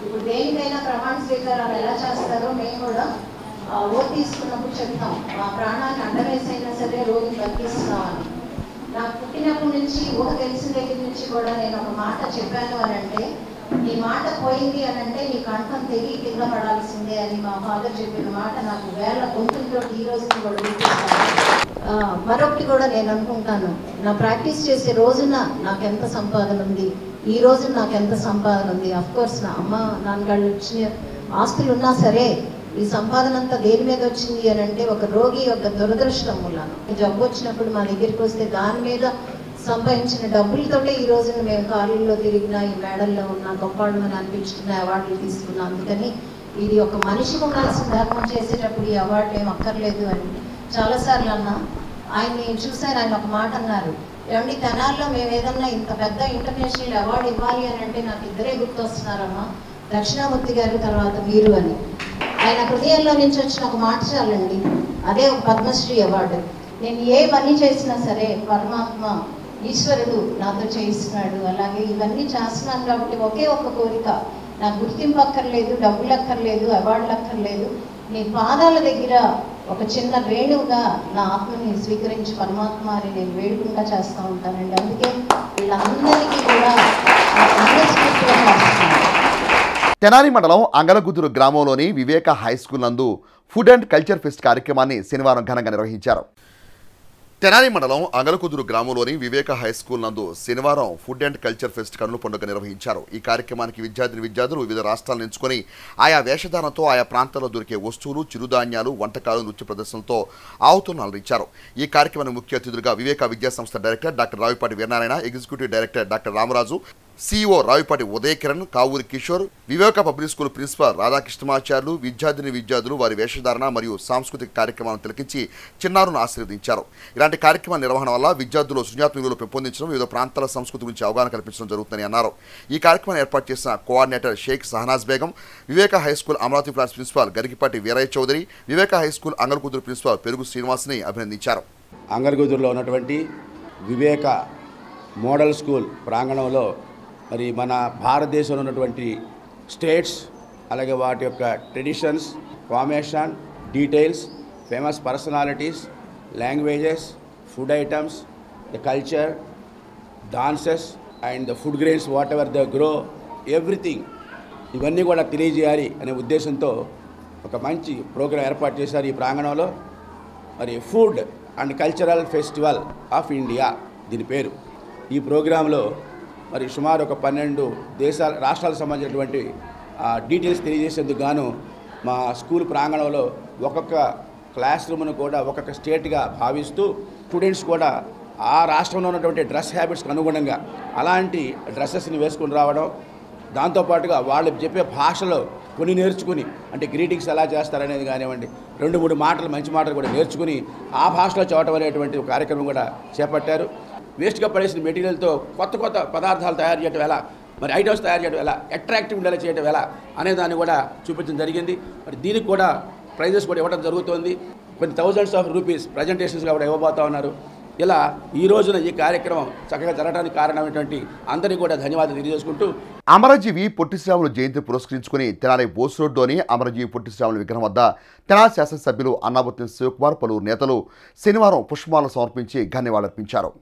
ఇప్పుడు దేనికైనా ప్రమాణ స్వీకారాలు ఎలా చేస్తారో మేము కూడా ఓట్ తీసుకున్నప్పుడు చెప్తాం, మా ప్రాణాన్ని అడ్డవేసైనా సరే రోగిని బతికిస్తున్నామని. నాకు పుట్టినప్పటి నుంచి ఊహ తెలిసిన దగ్గర నుంచి కూడా నేను ఒక మాట చెప్పాను అని అంటే, నీ మాట పోయింది అని అంటే నీ కంఠం తెగి కింద పడాల్సిందే అని మా ఫాదర్ చెప్పిన మాట నాకు వేల గొంతులతో ఈ రోజు కూడా గుర్తిస్తాను. మరొకటి కూడా నేను అనుకుంటాను, నా ప్రాక్టీస్ చేసే రోజున నాకు ఎంత సంపాదన ఉంది, ఈ రోజున నాకు ఎంత సంపాదన ఉంది. అఫ్కోర్స్ నా అమ్మ నాన్నగాళ్ళు వచ్చిన ఆస్తులు ఉన్నా సరే ఈ సంపాదన అంతా దేని మీద వచ్చింది అని అంటే ఒక రోగి యొక్క దురదృష్టం మూలాన. జబ్బు వచ్చినప్పుడు మా దగ్గరికి వస్తే దాని మీద సంపాదించిన డబ్బులతోటే ఈ రోజున మేము కాలేజీలో తిరిగినా, ఈ మేడల్లో ఉన్న గొప్పవాళ్ళని అనిపించుకున్న అవార్డులు తీసుకున్నాం. అందుకని ఇది ఒక మనిషికి ఉండాల్సిన ధర్మం చేసేటప్పుడు ఈ అవార్డు ఏం అక్కర్లేదు అని చాలాసార్లు అన్నా. ఆయన్ని చూశాను, ఆయన ఒక మాట అన్నారు, ఏమండి తెనాల్లో మేము ఏదన్నా ఇంత పెద్ద ఇంటర్నేషనల్ అవార్డు ఇవ్వాలి అని అంటే నాకు ఇద్దరే గుర్తొస్తున్నారమ్మా, దక్షిణామూర్తి గారు తర్వాత మీరు అని. ఆయన హృదయంలో నుంచి వచ్చిన ఒక మాట చాలండి, అదే ఒక పద్మశ్రీ అవార్డు. నేను ఏ పని చేసినా సరే పరమాత్మ ఈశ్వరుడు నాతో చేయిస్తున్నాడు. అలాగే ఇవన్నీ చేస్తున్నాను కాబట్టి ఒకే ఒక్క కోరిక, నాకు గుర్తింపు అక్కర్లేదు, డబ్బులు అక్కర్లేదు, అవార్డులు అక్కర్లేదు, నీ పాదాల దగ్గర ఒక చిన్న రేణువుగా నా ఆత్మని స్వీకరించి పరమాత్మ అని నేను వేడుకుంటా చేస్తూ ఉంటానండి. అందుకే వీళ్ళందరికీ కూడా మనస్ఫూర్తిగా చేస్తున్నాను. తెనాలి మండలం అంగలగుదురు గ్రామంలోని వివేక హై స్కూల్ నందు ఫుడ్ అండ్ కల్చర్ ఫెస్ట్ కార్యక్రమాన్ని శనివారం ఘనంగా నిర్వహించారు. తెనాలి మండలం అంగలకుదురు గ్రామంలోని వివేక హై స్కూల్ నందు శనివారం ఫుడ్ అండ్ కల్చర్ ఫెస్ట్ కన్నుల పండుగ నిర్వహించారు. ఈ కార్యక్రమానికి విద్యార్థులు వివిధ రాష్ట్రాలను ఎంచుకొని ఆయా వేషధారణతో ఆయా ప్రాంతాల్లో దొరికే వస్తువులు, చిరుధాన్యాలు, వంటకాలు, నృత్య ప్రదర్శనలతో ఆహుతులను అలరించారు. ఈ కార్యక్రమానికి ముఖ్య అతిథులుగా వివేక విద్యాసంస్థ director doctor Ravipati Veeranarayana, executive director doctor Ramaraju, CEO Ravipati Udayakiran, Kavuri Kishore, Viveka public school principal Radhakrishnamacharyulu, విద్యార్థులు వారి వేషధారణ మరియు సాంస్కృతిక కార్యక్రమాలను తిలకించి చిన్నారులను ఆశీర్వదించారు. ఇలాంటి కార్యక్రమాల నిర్వహణ వల్ల విద్యార్థులు సృజనాత్మక విలువలు పెంపొందించడం, వివిధ ప్రాంతాల సంస్కృతి గురించి అవగాహన కల్పించడం జరుగుతుందని అన్నారు. ఈ కార్యక్రమాన్ని ఏర్పాటు చేసిన coordinator Shaik Shahnaz Begum, Viveka high school Amaravati flats principal Garikipati Veeraiah Chowdary, Viveka high school Angalakuduru principal Perugu శ్రీనివాస్ని అభినందించారు. అంగలకుదురులో ఉన్నటువంటి వివేక మోడల్ స్కూల్ ప్రాంగణంలో మరి మన భారతదేశంలో ఉన్నటువంటి స్టేట్స్, అలాగే వాటి యొక్క traditions, formation, details, famous personalities, languages, food items, the culture, dances and the food grains what ever the grow, everything ఇవన్నీ కూడా తెలియజేయాలి అనే ఉద్దేశంతో ఒక మంచి ప్రోగ్రాం ఏర్పాటు చేశారు ఈ ప్రాంగణంలో. మరి food and cultural festival of India దీని పేరు. ఈ ప్రోగ్రాంలో మరి సుమారు ఒక 12 రాష్ట్రాలకు సంబంధించినటువంటి డీటెయిల్స్ తెలియజేసేందుకు గాను మా స్కూల్ ప్రాంగణంలో ఒక్కొక్క క్లాస్ రూమ్ను కూడా ఒక్కొక్క స్టేట్గా భావిస్తూ స్టూడెంట్స్ కూడా ఆ రాష్ట్రంలో ఉన్నటువంటి డ్రెస్ హ్యాబిట్స్కి అనుగుణంగా అలాంటి డ్రెస్సెస్ని వేసుకుని రావడం, దాంతోపాటుగా వాళ్ళు చెప్పే భాషలో కొన్ని నేర్చుకుని, అంటే గ్రీటింగ్స్ ఎలా చేస్తారనేది కానివ్వండి, 2-3 మాటలు మంచి మాటలు కూడా నేర్చుకుని ఆ భాషలో చూడటం అనేటువంటి కార్యక్రమం కూడా చేపట్టారు. వేస్ట్గా పడేసిన మెటీరియల్తో కొత్త కొత్త పదార్థాలు తయారు చేయడం ఎలా, మరి ఐటమ్స్ తయారు చేయడం ఎలా, అట్రాక్టివ్ ఉండేలా చేయడం ఎలా అనే దాన్ని కూడా చూపించడం జరిగింది. మరి దీనికి కూడా ప్రైజెస్ కూడా ఇవ్వడం జరుగుతుంది. కొన్ని థౌజండ్స్ ఆఫ్ రూపీస్ ప్రజెంటేషన్స్గా కూడా ఇవ్వబోతా ఉన్నారు. ఇలా ఈ రోజున ఈ కార్యక్రమం చక్కగా జరగడానికి కారణమైనటువంటి అందరికీ కూడా ధన్యవాదాలు తెలియజేసుకుంటూ అమరజీవి పొట్టి శ్రీరాములు జయంతి పురస్కరించుకుని తెనాలి బోస్ రోడ్లోని అమరజీవి పొట్టి శ్రీరాములు విగ్రహం వద్ద తెనాలి శాసనసభ్యులు అన్నాబత్తుని శివకుమార్, పలువురు నేతలు శనివారం పుష్పమాలను సమర్పించి ఘన్యవాదాలర్పించారు.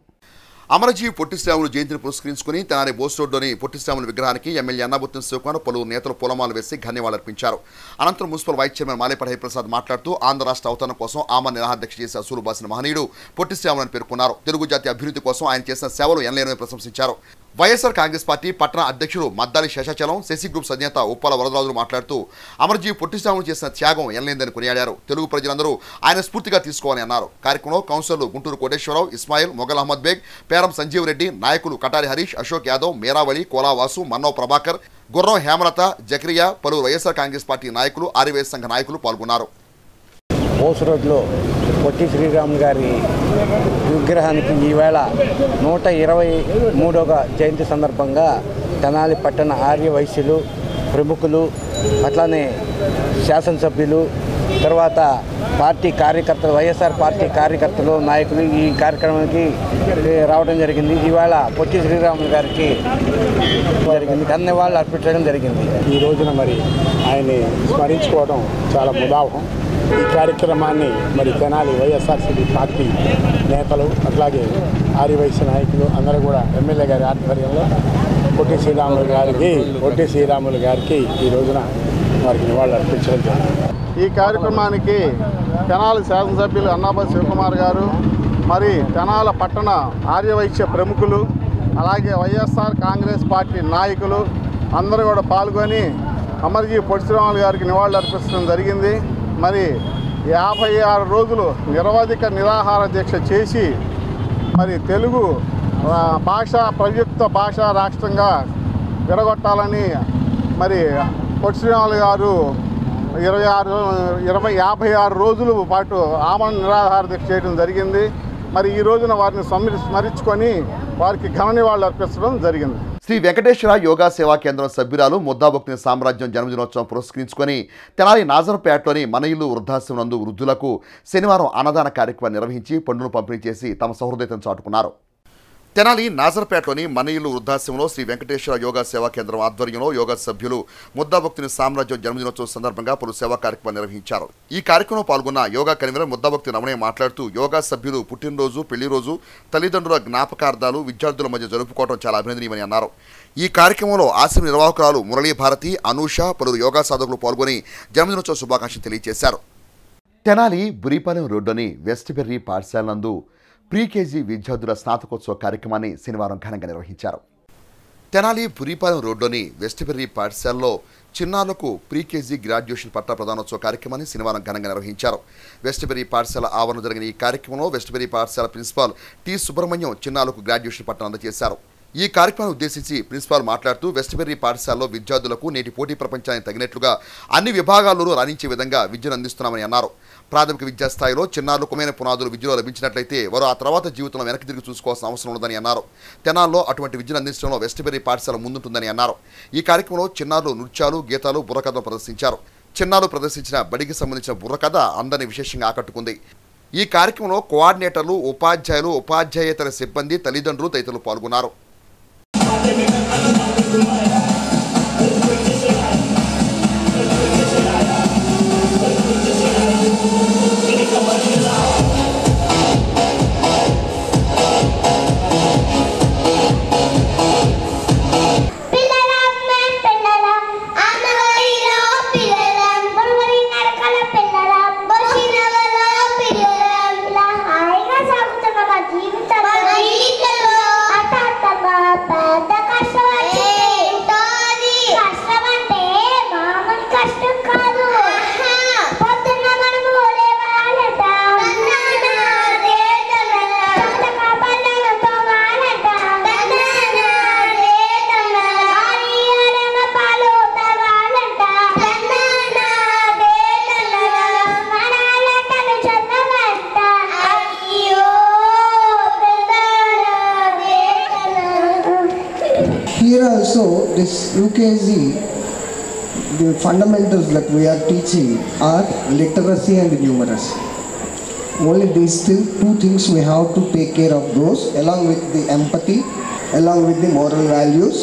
అమరజీవి పొట్టి శ్రీరాములు జయంతిని పురస్కరించుకుని తెనాలి బోస్ రోడ్లోని పొట్టి శ్రీరాములు విగ్రహానికి ఎమ్మెల్యే అన్నాబత్తుని శివకుమార్, పలువురు నేతలు పూలమాలు వేసి ఘన్యవాదాలర్పించారు. అనంతరం మున్సిపల్ వైస్ చైర్మన్ మాలేపడి హరిప్రసాద్ మాట్లాడుతూ ఆంధ్ర రాష్ట్ర అవతరణ కోసం ఆమె నిరాహారదీక్ష చేసి అసూలు బాసిన మహనీయుడు పొట్టి శ్రీరాములు అని పేర్కొన్నారు. తెలుగు జాతి అభివృద్ధి కోసం ఆయన చేసిన సేవలు ఎనలేనని ప్రశంసించారు. వైఎస్ఆర్ కాంగ్రెస్ పార్టీ పట్టణ అధ్యక్షుడు మద్దాలి శేషాచలం, శశి గ్రూప్స్ అధినేత ఉప్పాల వరదరాజులు మాట్లాడుతూ అమరజీవి పొట్టి శ్రీరాములు చేసిన త్యాగం ఎనలేనిదని కొనియాడారు. తెలుగు ప్రజలందరూ ఆయన స్ఫూర్తిగా తీసుకోవాలని అన్నారు. కార్యక్రమంలో కౌన్సిలర్లు గుంటూరు కోటేశ్వరరావు, ఇస్మాయిల్, మొగల్ అహ్మద్ బేగ్, పేరం సంజీవ్ రెడ్డి, నాయకులు కటారి హరీష్, అశోక్ యాదవ్, మేరావళి, కోలావాసు, మన్నో ప్రభాకర్, గుర్రం హేమలత, జక్రియా, పలువురు వైఎస్ఆర్ కాంగ్రెస్ పార్టీ నాయకులు, ఆర్యవేశ సంఘ నాయకులు పాల్గొన్నారు. బోస్ రోడ్లో పొట్టి శ్రీరాములు గారి విగ్రహానికి ఈవేళ 123వ జయంతి సందర్భంగా తెనాలి పట్టణ ఆర్యవైశ్యులు, ప్రముఖులు, అట్లానే శాసనసభ్యులు, తర్వాత పార్టీ కార్యకర్తలు, వైఎస్ఆర్ పార్టీ కార్యకర్తలు, నాయకులు ఈ కార్యక్రమానికి రావడం జరిగింది. ఈవేళ పొట్టి శ్రీరాములు గారికి ధన్యవాదాలు అర్పించడం జరిగింది. ఈ రోజున మరి ఆయన్ని స్మరించుకోవడం చాలా ముదావహం. ఈ కార్యక్రమాన్ని మరి తెనాలి వైఎస్ఆర్సీపీ పార్టీ నేతలు, అట్లాగే ఆర్యవైశ్య నాయకులు అందరూ కూడా ఎమ్మెల్యే గారి ఆధ్వర్యంలో పొట్టి శ్రీరాములు గారికి ఈ రోజున వారికి నివాళులు అర్పించడం జరిగింది. ఈ కార్యక్రమానికి తెనాలి శాసనసభ్యులు అన్నాబత్తుని శివకుమార్ గారు, మరి తెనాల పట్టణ ఆర్యవైశ్య ప్రముఖులు, అలాగే వైఎస్ఆర్ కాంగ్రెస్ పార్టీ నాయకులు అందరూ కూడా పాల్గొని అమరజీవి పొట్టి శ్రీరాములు గారికి నివాళులు అర్పించడం జరిగింది. మరి 56 రోజులు నిరవధిక నిరాహార దీక్ష చేసి మరి తెలుగు భాష ప్రయుక్త భాషా రాష్ట్రంగా విడగొట్టాలని మరి పొట్టి శ్రీరాములు గారు 56 రోజుల పాటు ఆమరణ నిరాహార దీక్ష చేయడం జరిగింది. మరి ఈ రోజున వారిని స్మరించుకొని వారికి ఘన నివాళులు అర్పించడం జరిగింది. శ్రీ వెంకటేశ్వర యోగా సేవా కేంద్రం సభ్యురాలు ముద్దాభక్తుని సామ్రాజ్యం జన్మదినోత్సవం పురస్కరించుకొని తెనాలి నాజర్పేటలోని మన ఇల్లు వృద్ధాశ్రమం నందు వృద్ధులకు శనివారం అన్నదాన కార్యక్రమం నిర్వహించి పండును పంపిణీ చేసి తమ సహృదయతను చాటుకున్నారు. తెనాలి నాజర్పేటలోని మన ఇల్లు వృద్ధాశ్రమంలో శ్రీ వెంకటేశ్వర యోగా సేవా కేంద్రం ఆధ్వర్యంలో యోగా సభ్యులు ముద్దాభక్తుని సామ్రాజ్యం జన్మదినోత్సవం సందర్భంగా పలు సేవా కార్యక్రమాలు నిర్వహించారు. ఈ కార్యక్రమంలో పాల్గొన్న యోగా కన్వీనర్ ముద్దాభక్తి రమణయ్య మాట్లాడుతూ యోగా సభ్యులు పుట్టినరోజు, పెళ్లి రోజు, తల్లిదండ్రుల జ్ఞాపకార్థాలు విద్యార్థుల మధ్య జరుపుకోవడం చాలా అభినందనీయమని అన్నారు. ఈ కార్యక్రమంలో ఆశ్రమ నిర్వాహకురాలు మురళీ భారతి, అనూష, పలువురు యోగా సాధకులు పాల్గొని జన్మదినోత్సవ శుభాకాంక్షలు తెలియజేశారు. తెనాలి బురిపాలెం రోడ్డుని వెస్ట్బెర్రీ పాఠశాల నందు ప్రీ-కేజీ విద్యార్థుల స్నాతకోత్సవ కార్యక్రమాన్ని శనివారం ఘనంగా నిర్వహించారు. తెనాలి బురిపాలెం రోడ్డుని వెస్ట్బెర్రీ పాఠశాలలో చిన్నారులకు ప్రీ-కేజీ గ్రాడ్యుయేషన్ పట్టా ప్రదానోత్సవ కార్యక్రమాన్ని శనివారం ఘనంగా నిర్వహించారు. వెస్ట్బెర్రీ పాఠశాల ఆవరణ జరిగిన ఈ కార్యక్రమంలో వెస్ట్బెర్రీ పాఠశాల ప్రిన్సిపాల్ టి సుబ్రహ్మణ్యం చిన్నారులకు గ్రాడ్యుయేషన్ పట్టా అందజేశారు. ఈ కార్యక్రమాన్ని ఉద్దేశించి ప్రిన్సిపాల్ మాట్లాడుతూ వెస్ట్బెర్రీ పాఠశాలలో విద్యార్థులకు నేటి పోటీ ప్రపంచానికి తగినట్లుగా అన్ని విభాగాల్లోనూ రాణించే విధంగా విద్యను అందిస్తున్నామని అన్నారు. ప్రాథమిక విద్యా స్థాయిలో చిన్నారులకు మైన పునాదులు విద్యలో లభించినట్లయితే వారు ఆ తర్వాత జీవితంలో వెనక్కి తిరిగి చూసుకోవాల్సిన అవసరం ఉండదని అన్నారు. తెనాల్లో అటువంటి విద్యను అందించడంలో వెస్ట్బెర్రీ పాఠశాల ముందుంటుందని అన్నారు. ఈ కార్యక్రమంలో చిన్నారులు నృత్యాలు, గీతాలు, బుర్రకథలు ప్రదర్శించారు. చిన్నారులు ప్రదర్శించిన బడికి సంబంధించిన బుర్రకథ అందరినీ విశేషంగా ఆకట్టుకుంది. ఈ కార్యక్రమంలో కోఆర్డినేటర్లు, ఉపాధ్యాయులు, ఉపాధ్యాయేతర సిబ్బంది, తల్లిదండ్రులు తదితరులు పాల్గొన్నారు. పిల్లల this UKG, the fundamentals that we are teaching are literacy and numeracy. Only these two things we have to take care of those, along with the empathy, along with the moral values.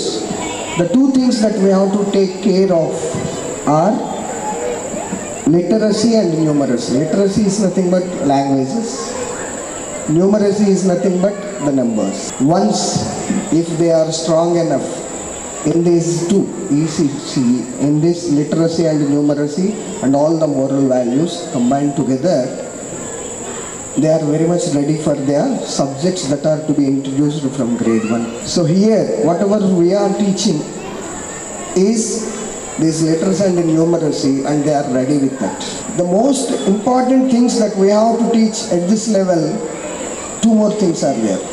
The two things that we have to take care of are literacy and numeracy. Literacy is nothing but languages. Numeracy is nothing but the numbers. Once, if they are strong enough in these two, ECC, in this literacy and numeracy and all the moral values combined together, they are very much ready for their subjects that are to be introduced from grade 1. So here, whatever we are teaching is this literacy and numeracy, and they are ready with that. The most important things that we have to teach at this level, two more things are there.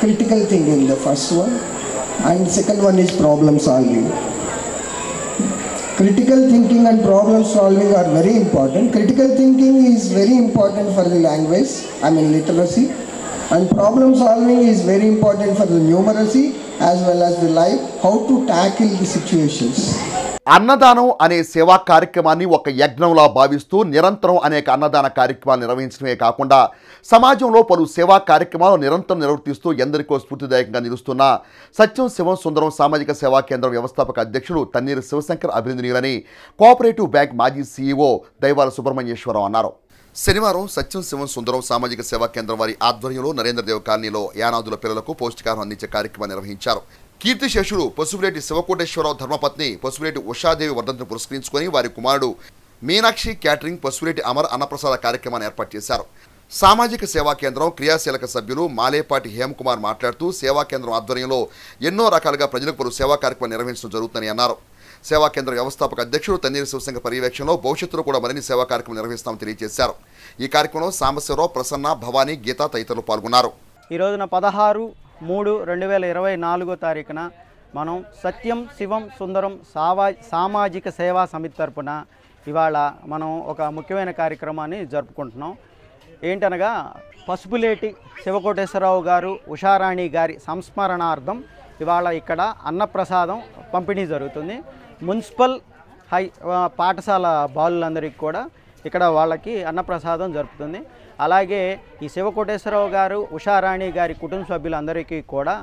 Critical thinking, the first one, and second one is problem solving. Critical thinking and problem solving are very important. Critical thinking is very important for the language, literacy, and problem solving is very important for the numeracy as well as the life, how to tackle the situations. అన్నదానం అనే సేవా కార్యక్రమాన్ని ఒక యజ్ఞంలా భావిస్తూ నిరంతరం అనేక అన్నదాన కార్యక్రమాలు నిర్వహించడమే కాకుండా సమాజంలో పలు సేవా కార్యక్రమాలు నిరంతరం నిర్వర్తిస్తూ ఎందరికో స్ఫూర్తిదాయకంగా నిలుస్తున్న సత్యం శివం సుందరం సామాజిక సేవా కేంద్రం వ్యవస్థాపక అధ్యక్షుడు తన్నీరు శివశంకర్ అభినందనీయులని కోఆపరేటివ్ బ్యాంక్ మాజీ సీఈఓ దైవాల సుబ్రహ్మణ్యేశ్వరరావు అన్నారు. శనివారం సత్యం శివం సుందరం సామాజిక సేవా కేంద్రం వారి ఆధ్వర్యంలో నరేంద్రదేవ్ కాలనీలో యానాదుల పిల్లలకు పౌష్టికాహారం అందించే కార్యక్రమాన్ని నిర్వహించారు. కీర్తిశేషుడు పసుపులేటి శివకోటేశ్వరరావు ధర్మపత్ని పసుపులేటి ఉషాదేవి వర్ధంతిని పురస్కరించుకొని వారి కుమారుడు మీనాక్షి క్యాటరింగ్ పసుపులేటి అమర్ అన్నప్రసాద కార్యక్రమాన్ని ఏర్పాటు చేశారు. సామాజిక సేవా కేంద్రం క్రియాశీలక సభ్యులు మాలేపాటి హేమకుమార్ మాట్లాడుతూ సేవా కేంద్రం ఆధ్వర్యంలో ఎన్నో రకాలుగా ప్రజలకు పలు సేవా కార్యక్రమాలు నిర్వహించడం జరుగుతుందని అన్నారు. సేవా కేంద్ర వ్యవస్థాపక అధ్యక్షుడు తన్నీరు శివశంకర్ పర్యవేక్షణలో భవిష్యత్తులో కూడా మరిన్ని సేవా కార్యక్రమం నిర్వహిస్తామని తెలియజేశారు. ఈ కార్యక్రమంలో సాంబశివరావు, ప్రసన్న, భవానీ, గీత తదితరులు పాల్గొన్నారు. ఈ రోజున 16/3/2024 మనం సత్యం శివం సుందరం సామాజిక సేవా సమితి తరపున ఇవాళ మనం ఒక ముఖ్యమైన కార్యక్రమాన్ని జరుపుకుంటున్నాం. ఏంటనగా పసుపులేటి శివకోటేశ్వరరావు గారు, ఉషారాణి గారి సంస్మరణార్థం ఇవాళ ఇక్కడ అన్నప్రసాదం పంపిణీ జరుగుతుంది. మున్సిపల్ పాఠశాల బాలులందరికీ కూడా ఇక్కడ వాళ్ళకి అన్నప్రసాదం జరుపుతుంది. అలాగే ఈ శివకోటేశ్వరరావు గారు, ఉషారాణి గారి కుటుంబ సభ్యులందరికీ కూడా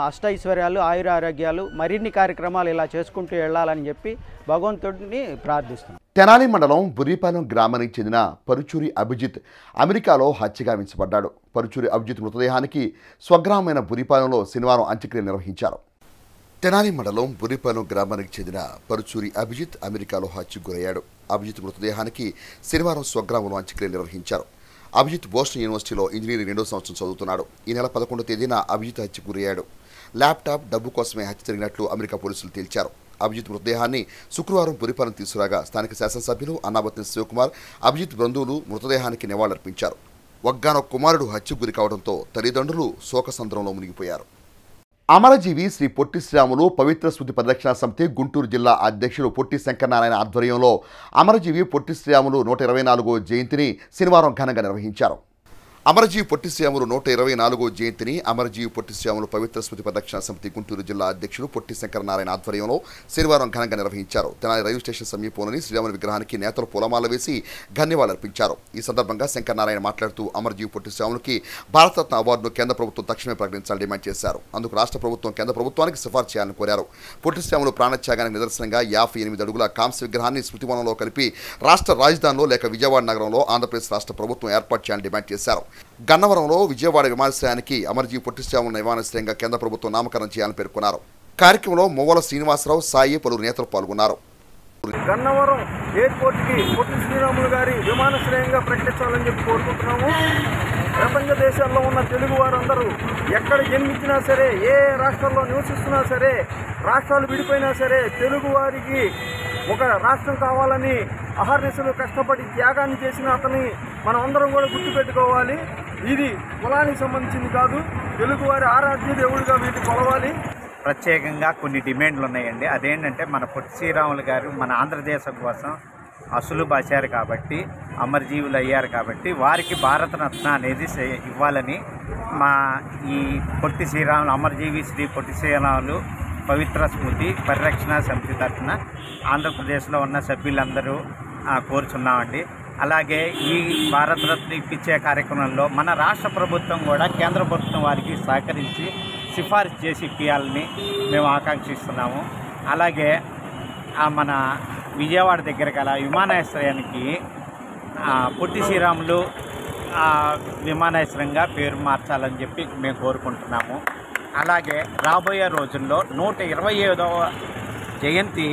అష్టైశ్వర్యాలు, ఆయురారోగ్యాలు, మరిన్ని కార్యక్రమాలు ఇలా చేసుకుంటూ వెళ్ళాలని చెప్పి భగవంతుడిని ప్రార్థిస్తున్నాం. తెనాలి మండలం బుర్రిపాలెం గ్రామానికి చెందిన పరుచూరి అభిజిత్ అమెరికాలో హత్యగావించబడ్డాడు. పరుచూరి అభిజిత్ మృతదేహానికి స్వగ్రామమైన బుర్రిపాలెంలో శనివారం అంత్యక్రియలు నిర్వహించారు. తెనాలి మండలం బుర్రిపాలెం గ్రామానికి చెందిన పరుచూరి అభిజిత్ అమెరికాలో హత్యకు గురయ్యాడు. అభిజిత్ మృతదేహానికి శనివారం స్వగ్రామంలో అంత్యక్రియలు నిర్వహించారు. అభిజిత్ బోస్టన్ యూనివర్సిటీలో ఇంజనీరింగ్ 2వ సంవత్సరం చదువుతున్నాడు. ఈ నెల 11వ తేదీన అభిజిత్ హత్యకు గురయ్యాడు. ల్యాప్టాప్, డబ్బు కోసమే హత్య జరిగినట్లు అమెరికా పోలీసులు తేల్చారు. అభిజిత్ మృతదేహాన్ని శుక్రవారం బుర్రిపాలెం తీసుకురాగా స్థానిక శాసనసభ్యులు అన్నాబత్తిన శివకుమార్, అభిజిత్ బంధువులు మృతదేహానికి నివాళులర్పించారు. ఒగ్గానో కుమారుడు హత్యకు గురి కావడంతో తల్లిదండ్రులు శోకసంద్రంలో మునిగిపోయారు. అమరజీవి శ్రీ పొట్టి శ్రీరాములు పవిత్ర స్మృతి పరిరక్షణ సమితి గుంటూరు జిల్లా అధ్యక్షుడు పొట్టి శంకరనారాయణ ఆధ్వర్యంలో అమరజీవి పొట్టి శ్రీరాములు 124వ జయంతిని శనివారం ఘనంగా నిర్వహించారు. అమరజీవి పొట్టి శ్రీరాములు 124వ జయంతిని అమరజీవి పొట్టి శ్రీరాములు పవిత్ర స్మృతి పరిరక్షణ సమితి గుంటూరు జిల్లా అధ్యక్షుడు పొట్టి శంకరనారాయణ ఆధ్వర్యంలో శనివారం ఘనంగా నిర్వహించారు. తెనాలి రైల్వే స్టేషన్ సమీపంలోని శ్రీరాముని విగ్రహానికి నేతలు పూలమాల వేసి ధన్యవాదాలర్పించారు. ఈ సందర్భంగా శంకరనారాయణ మాట్లాడుతూ అమరజీవి పొట్టి శ్రీరాములకి భారతరత్న అవార్డును కేంద్ర ప్రభుత్వం తక్షణమే ప్రకటించాలని డిమాండ్ చేశారు. అందుకు రాష్ట్ర ప్రభుత్వం కేంద్ర ప్రభుత్వానికి సిఫార్సు చేయాలని కోరారు. పొట్టి శ్రీరాములు ప్రాణత్యాగానికి నిదర్శనంగా 58 అడుగుల కాంస్య విగ్రహాన్ని స్మృతివనంలో కలిపి రాష్ట్ర రాజధానిలో లేక విజయవాడ నగరంలో ఆంధ్రప్రదేశ్ రాష్ట్ర ప్రభుత్వం ఏర్పాటు చేయాలని డిమాండ్ చేశారు. గన్నవరంలో విజయవాడ విమానాశ్రయానికి అమరజీవి పొట్టి శ్రీరాములు విమానాశ్రయంగా కేంద్ర ప్రభుత్వం నామకరణం చేయాలని పేర్కొన్నారు. కార్యక్రమంలో మొవ్వల శ్రీనివాసరావు, సాయి, పలువురు నేతలు పాల్గొన్నారు. గన్నవరం ఎయిర్పోర్ట్కి పొట్టి శ్రీరాములు గారి విమానాశ్రయంగా ప్రకటించాలని చెప్పి కోరుకుంటున్నాము. ప్రపంచ దేశాల్లో ఉన్న తెలుగు వారందరూ ఎక్కడ జన్మించినా సరే, ఏ రాష్ట్రాల్లో నివసిస్తున్నా సరే, రాష్ట్రాలు విడిపోయినా సరే, తెలుగు వారికి ఒక రాష్ట్రం కావాలని అహర్నిశలు కష్టపడి త్యాగాన్ని చేసిన అతని మనం అందరం కూడా గుర్తుపెట్టుకోవాలి. ఇది కులానికి సంబంధించింది కాదు, తెలుగువారి ఆరాధ్య దేవుడిగా వీటిని కొలవాలి. ప్రత్యేకంగా కొన్ని డిమాండ్లు ఉన్నాయండి. అదేంటంటే మన పొట్టి శ్రీరాములు గారు మన ఆంధ్రదేశం కోసం అసలు బాశారు కాబట్టి, అమరజీవులు అయ్యారు కాబట్టి వారికి భారతరత్న అనేది ఇవ్వాలని మా ఈ పొట్టి శ్రీరాములు అమరజీవి శ్రీ పొట్టి శ్రీరాములు పవిత్ర స్మృతి పరిరక్షణ సమితి తరఫున ఆంధ్రప్రదేశ్లో ఉన్న సభ్యులందరూ కోరుచున్నామండి. అలాగే ఈ భారతరత్న ఇప్పించే కార్యక్రమంలో మన రాష్ట్ర ప్రభుత్వం కూడా కేంద్ర ప్రభుత్వం వారికి సహకరించి సిఫారసు చేసి ఇప్పించాలని మేము ఆకాంక్షిస్తున్నాము. అలాగే మన విజయవాడ దగ్గర గల విమానాశ్రయానికి పొట్టి శ్రీరాములు విమానాశ్రయంగా పేరు మార్చాలని చెప్పి మేము కోరుకుంటున్నాము. అలాగే రాబోయే రోజుల్లో 127వ జయంతి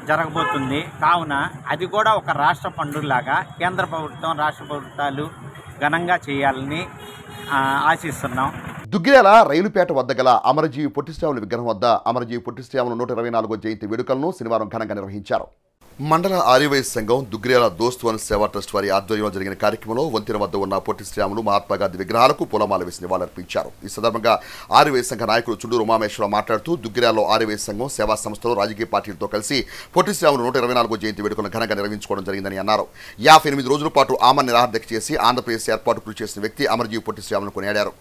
జరగబోతుంది. కావున అది కూడా ఒక రాష్ట్ర పండుగలాగా కేంద్ర ప్రభుత్వం రాష్ట్ర ప్రభుత్వాలు ఘనంగా చేయాలని ఆశిస్తున్నాం. దుగ్గిరాల రైలుపేట వద్ద గల అమరజీవి పొట్టి శ్రీరాములు విగ్రహం వద్ద అమరజీవి పొట్టి శ్రీరాములు 124వ జయంతి వేడుకలను శనివారం ఘనంగా నిర్వహించారు. మండల ఆర్యవైశ్య సంఘం దుగ్గిరాల దోస్త్ వన్ సేవా ట్రస్ట్ వారి ఆధ్వర్యంలో జరిగిన కార్యక్రమంలో వంతెన వద్ద ఉన్న పొట్టి శ్రీరాములు మహాత్మాగాంధీ విగ్రహాలకు పూలమాల వేసి నివాళులర్పించారు. ఈ సందర్భంగా ఆర్యవైశ్య సంఘ నాయకులు చుండూరు ఉమామేశ్వరరావు మాట్లాడుతూ దుగ్గిరాలలో ఆర్యవైశ్య సంఘం సేవా సంస్థలు రాజకీయ పార్టీలతో కలిసి పొట్టి శ్రీరాములు 124వ జయంతి వేడుకలను ఘనంగా నిర్వహించుకోవడం జరిగిందని అన్నారు. 58 రోజుల పాటు ఆమరణ నిరాహార చేసి ఆంధ్రప్రదేశ్ ఏర్పాటు కృషి చేసిన వ్యక్తి అమరజీవి పొట్టి శ్రీరాములు కొనియాడారు.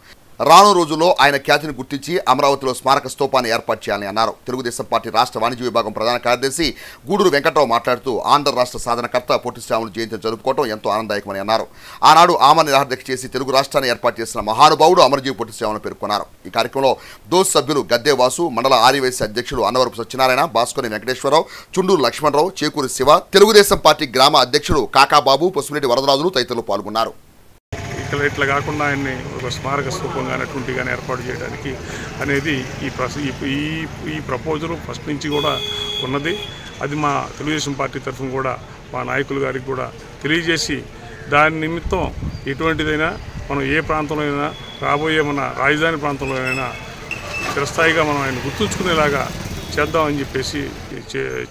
రానున్న రోజుల్లో ఆయన ఖ్యాతిని గుర్తించి అమరావతిలో స్మారక స్తూపాన్ని ఏర్పాటు చేయాలని అన్నారు. తెలుగుదేశం పార్టీ రాష్ట్ర వాణిజ్య విభాగం ప్రధాన కార్యదర్శి గూడూరు వెంకట్రావు మాట్లాడుతూ ఆంధ్ర రాష్ట్ర సాధనకర్త పొట్టి శ్రీరాములు జయంతిని జరుపుకోవడం ఎంతో ఆనందదాయకమని అన్నారు. ఆనాడు ఆమరణ నిరాహార చేసి తెలుగు రాష్ట్రాన్ని ఏర్పాటు చేసిన మహానుభావుడు అమరజీవి పొట్టి శ్రీరాములు పేర్కొన్నారు. ఈ కార్యక్రమంలో దోస్ సభ్యులు గద్దేవాసు, మండల ఆర్యవైశ్య అధ్యక్షుడు అన్నవరపు సత్యనారాయణ, భాస్కర్ వెంకటేశ్వరరావు, చుండూరు లక్ష్మణరావు, చేకూరి శివ, తెలుగుదేశం పార్టీ గ్రామ అధ్యక్షుడు కాకాబాబు, పసుపురెడ్డి వరదరాజులు తదితరులు పాల్గొన్నారు. ఇట్లా కాకుండా ఆయన్ని ఒక స్మారక స్తూపం కానీ అటువంటి కానీ ఏర్పాటు చేయడానికి అనేది ఈ ప్రపోజల్ ఫస్ట్ నుంచి కూడా ఉన్నది. అది మా తెలుగుదేశం పార్టీ తరఫున కూడా మా నాయకులు గారికి కూడా తెలియజేసి దాని నిమిత్తం ఎటువంటిదైనా మనం ఏ ప్రాంతంలో అయినా రాబోయే మన రాజధాని ప్రాంతంలో అయినా చిరస్థాయిగా మనం ఆయన గుర్తుంచుకునేలాగా చేద్దామని చెప్పేసి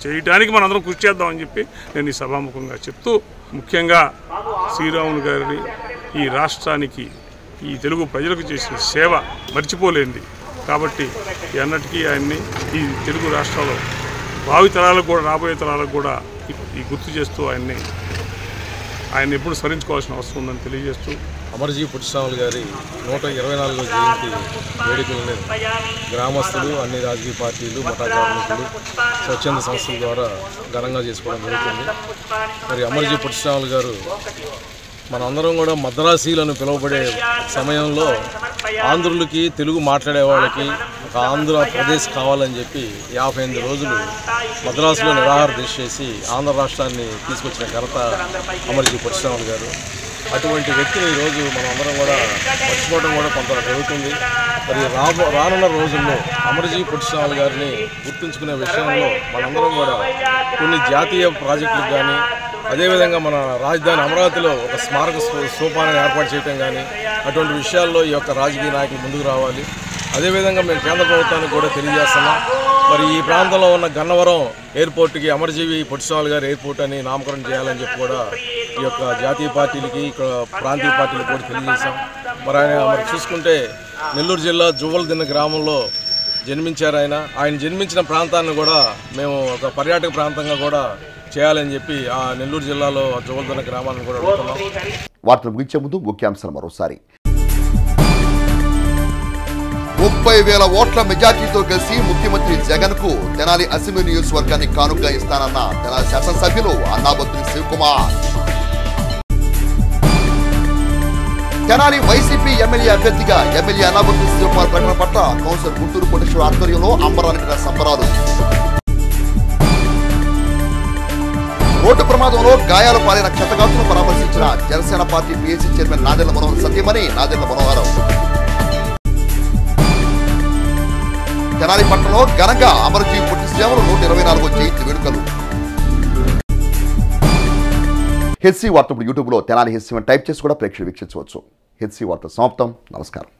చేయడానికి మనందరం కృషి చేద్దామని చెప్పి నేను ఈ సభాముఖంగా చెప్తూ, ముఖ్యంగా శ్రీరాములు గారిని ఈ రాష్ట్రానికి ఈ తెలుగు ప్రజలకు చేసిన సేవ మర్చిపోలేంది. కాబట్టి అన్నటికీ ఆయన్ని ఈ తెలుగు రాష్ట్రాల్లో భావితరాలకు కూడా రాబోయే తరాలకు కూడా ఈ గుర్తు చేస్తూ ఆయన ఎప్పుడు స్మరించుకోవాల్సిన అవసరం ఉందని తెలియజేస్తూ అమరజీవి పొట్టి శ్రీరాములు గారి 124వ జయంతి వేడుకలను గ్రామస్తులు, అన్ని రాజకీయ పార్టీలు, మఠ కార్మికులు, స్వచ్ఛంద సంస్థల ద్వారా ఘనంగా చేసుకోవడం జరుగుతుంది. మరి అమరజీవి పొట్టి శ్రీరాములు గారు మనందరం కూడా మద్రాసీలను పిలువబడే సమయంలో ఆంధ్రులకి, తెలుగు మాట్లాడే వాళ్ళకి ఒక ఆంధ్రప్రదేశ్ కావాలని చెప్పి 58 రోజులు మద్రాసులో నిరాహార దీక్ష చేసి ఆంధ్ర రాష్ట్రాన్ని తీసుకొచ్చిన ఘనత అమరజీవి పొట్టి శ్రీరాములు గారు. అటువంటి వ్యక్తిని ఈరోజు మనం అందరం కూడా మర్చిపోవడం కూడా కొంత జరుగుతుంది. మరి రానున్న రోజుల్లో అమరజీవి పొట్టి శ్రీరాములు గారిని గుర్తుంచుకునే విషయంలో మనందరం కూడా కొన్ని జాతీయ ప్రాజెక్టులకు కానీ, అదేవిధంగా మన రాజధాని అమరావతిలో ఒక స్మారక స్తూపాన్ని ఏర్పాటు చేయడం కానీ, అటువంటి విషయాల్లో ఈ యొక్క రాజకీయ నాయకులు ముందుకు రావాలి. అదేవిధంగా మేము కేంద్ర ప్రభుత్వానికి కూడా తెలియజేస్తున్నాం. మరి ఈ ప్రాంతంలో ఉన్న గన్నవరం ఎయిర్పోర్ట్కి అమరజీవి పొట్టి శ్రీరాములు గారి ఎయిర్పోర్ట్ అని నామకరణం చేయాలని చెప్పి కూడా ఈ యొక్క జాతీయ పార్టీలకి, ఇక్కడ ప్రాంతీయ పార్టీలకు కూడా తెలియజేశాం. మరి చూసుకుంటే నెల్లూరు జిల్లా జువ్వలదిన్న గ్రామంలో జన్మించారు. ఆయన జన్మించిన ప్రాంతాన్ని కూడా మేము ఒక పర్యాటక ప్రాంతంగా కూడా చేయాలని చెప్పి ఆ నెల్లూరు జిల్లాలో జువ్వలదిన్న గ్రామాలను కూడా అడుగుతున్నాం. వార్తలు ముగించే ముందు ముఖ్యాంశాలు మరోసారి. 30,000 ఓట్ల మెజార్టీతో కలిసి ముఖ్యమంత్రి జగన్ కు తెనాలి అసెంబ్లీ నియోజకవర్గాన్ని కానుకగా ఇస్తానన్న తెనాలి శాసనసభ్యులు అన్నాబత్తుని శివకుమార్. తెనాలి వైసీపీ ఎమ్మెల్యే అభ్యర్థిగా ఎమ్మెల్యే అన్నాబత్తుని శివకుమార్ ప్రకటన పట్ల కౌన్సిలర్ గుంటూరు కోటేశ్వర ఆధ్వర్యంలో అంబరానికి సంబరాలు. రోడ్డు ప్రమాదంలో గాయాలు పాలైన క్షతగాత్రులను పరామర్శించిన Janasena party PSC chairman Nadendla Manohar సత్యమణి నాదెళ్ల మనోహరం. తెనాలి పట్టణంలో ఘనంగా అమరజీవి పొట్టి శ్రీరాములు 124వ జయంతి వేడుకలు. హెచ్సి వార్త యూట్యూబ్లో తెనాలి హెచ్సి టైప్ చేసి కూడా ప్రేక్షకులు వీక్షించవచ్చు. హెచ్సి వార్త సమాప్తం. నమస్కారం.